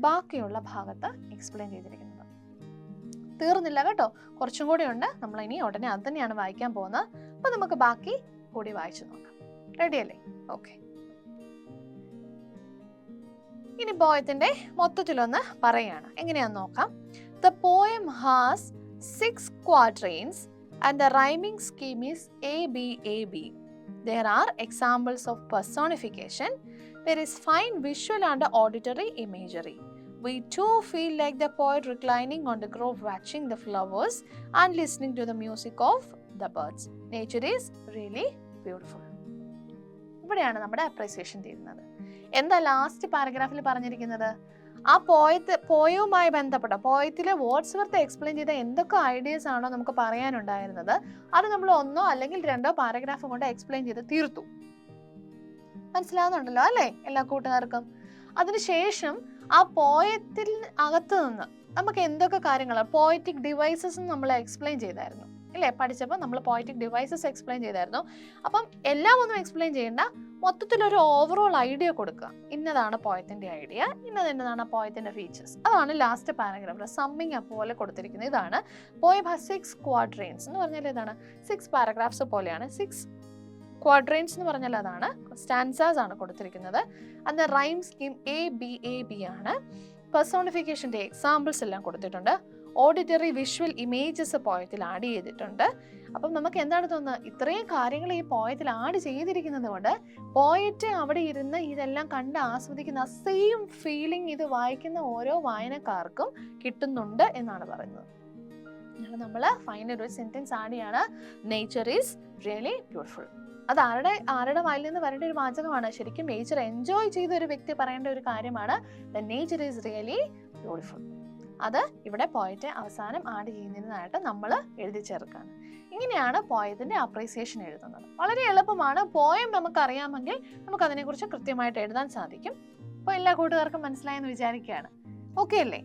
Speaker 1: ബാക്കിയുള്ള ഭാഗത്ത് എക്സ്പ്ലെയിൻ ചെയ്തിരിക്കുന്നത്. തീർന്നില്ല കേട്ടോ, കുറച്ചും കൂടി ഉണ്ട്. നമ്മൾ ഇനി ഉടനെ അത് തന്നെയാണ് വായിക്കാൻ പോകുന്നത്. അപ്പൊ നമുക്ക് ബാക്കി കൂടി വായിച്ചു നോക്കാം. റെഡി അല്ലേ? ഓക്കെ. ഇനി പോയത്തിന്റെ മൊത്തത്തിലൊന്ന് പറയാണ്, എങ്ങനെയാന്ന് നോക്കാം. The poem has 6 quatrains and the rhyming scheme is ABAB. There are examples of personification. There is fine visual and auditory imagery. We too feel like the poet reclining on the grove watching the flowers and listening to the music of the birds. Nature is really beautiful. ഇവിടെയാണ് നമ്മുടെ appreciation തീരുന്നത്. എന്താ last പാരഗ്രാഫിൽ പറഞ്ഞിരിക്കുന്നത്? ആ പോയവുമായി ബന്ധപ്പെട്ട പോയത്തിലെ Wordsworth explain ചെയ്ത എന്തൊക്കെ ideas ആണോ നമുക്ക് പറയാനുണ്ടായിരുന്നത് അത് നമ്മൾ 1 അല്ലെങ്കിൽ 2 പാരഗ്രാഫ് കൊണ്ട് എക്സ്പ്ലെയിൻ ചെയ്ത് തീർത്തു. മനസ്സിലാവുന്നുണ്ടല്ലോ അല്ലേ എല്ലാ കൂട്ടുകാർക്കും? അതിനുശേഷം ആ പോയത്തിൽ അകത്ത് നിന്ന് നമുക്ക് എന്തൊക്കെ കാര്യങ്ങളാണ് പോയറ്റിക് ഡിവൈസസ് നമ്മൾ എക്സ്പ്ലെയിൻ ചെയ്തായിരുന്നു അല്ലേ? പഠിച്ചപ്പോൾ നമ്മൾ പോയറ്റിക് ഡിവൈസസ് എക്സ്പ്ലെയിൻ ചെയ്തായിരുന്നു. അപ്പം എല്ലാം ഒന്നും എക്സ്പ്ലെയിൻ ചെയ്യേണ്ട, മൊത്തത്തിലൊരു ഓവറോൾ ഐഡിയ കൊടുക്കുക. ഇന്നതാണ് പോയത്തിൻ്റെ ഐഡിയ, ഇന്നതാണ് പോയത്തിൻ്റെ ഫീച്ചേഴ്സ്. അതാണ് ലാസ്റ്റ് പാരഗ്രാഫിൽ സമ്മിങ് അപ്പ് പോലെ കൊടുത്തിരിക്കുന്നത്. ഇതാണ് പോയം ഹാസ് 6 quatrains എന്ന് പറഞ്ഞാൽ ഇതാണ് 6 പാരഗ്രാഫ്സ് പോലെയാണ്. 6 quatrains എന്ന് പറഞ്ഞാൽ അതാണ് സ്റ്റാൻസാസ് ആണ് കൊടുത്തിരിക്കുന്നത്. അത് റൈം സ്കീം ABAB ആണ്. പെർസോണിഫിക്കേഷൻ്റെ എക്സാമ്പിൾസ് എല്ലാം കൊടുത്തിട്ടുണ്ട്. ഓഡിറ്ററി വിഷ്വൽ ഇമേജസ് പോയത്തിൽ ആഡ് ചെയ്തിട്ടുണ്ട്. അപ്പം നമുക്ക് എന്താണ് തോന്നുന്നത്? ഇത്രയും കാര്യങ്ങൾ ഈ പോയത്തിൽ ആഡ് ചെയ്തിരിക്കുന്നത് കൊണ്ട് പോയറ്റ് അവിടെ ഇരുന്ന് ഇതെല്ലാം കണ്ട് ആസ്വദിക്കുന്ന സെയിം ഫീലിംഗ് ഇത് വായിക്കുന്ന ഓരോ വായനക്കാർക്കും കിട്ടുന്നുണ്ട് എന്നാണ് പറയുന്നത്. നമ്മൾ ഫൈനൽ ഒരു സെന്റൻസ് ആഡ് ചെയ്യാണ്, നേച്ചർ ഈസ് റിയലി ബ്യൂട്ടിഫുൾ. അത് ആരുടെ വായിൽ നിന്ന് വരേണ്ട ഒരു വാചകമാണ്. ശരിക്കും നേച്ചർ എൻജോയ് ചെയ്ത ഒരു വ്യക്തി പറയേണ്ട ഒരു കാര്യമാണ്, the nature is really beautiful. അത് ഇവിടെ പോയറ്റ് അവസാനം ആഡ് ചെയ്യുന്നതിനായിട്ട് നമ്മൾ എഴുതി ചേർക്കാണ്. ഇങ്ങനെയാണ് പോയത്തിൻ്റെ അപ്രീസിയേഷൻ എഴുതുന്നത്. വളരെ എളുപ്പമാണ്. പോയം നമുക്കറിയാമെങ്കിൽ നമുക്കതിനെക്കുറിച്ച് കൃത്യമായിട്ട് എഴുതാൻ സാധിക്കും. അപ്പോൾ എല്ലാ കൂട്ടുകാർക്കും മനസ്സിലായെന്ന് വിചാരിക്കുകയാണ്. ഓക്കെ അല്ലേ?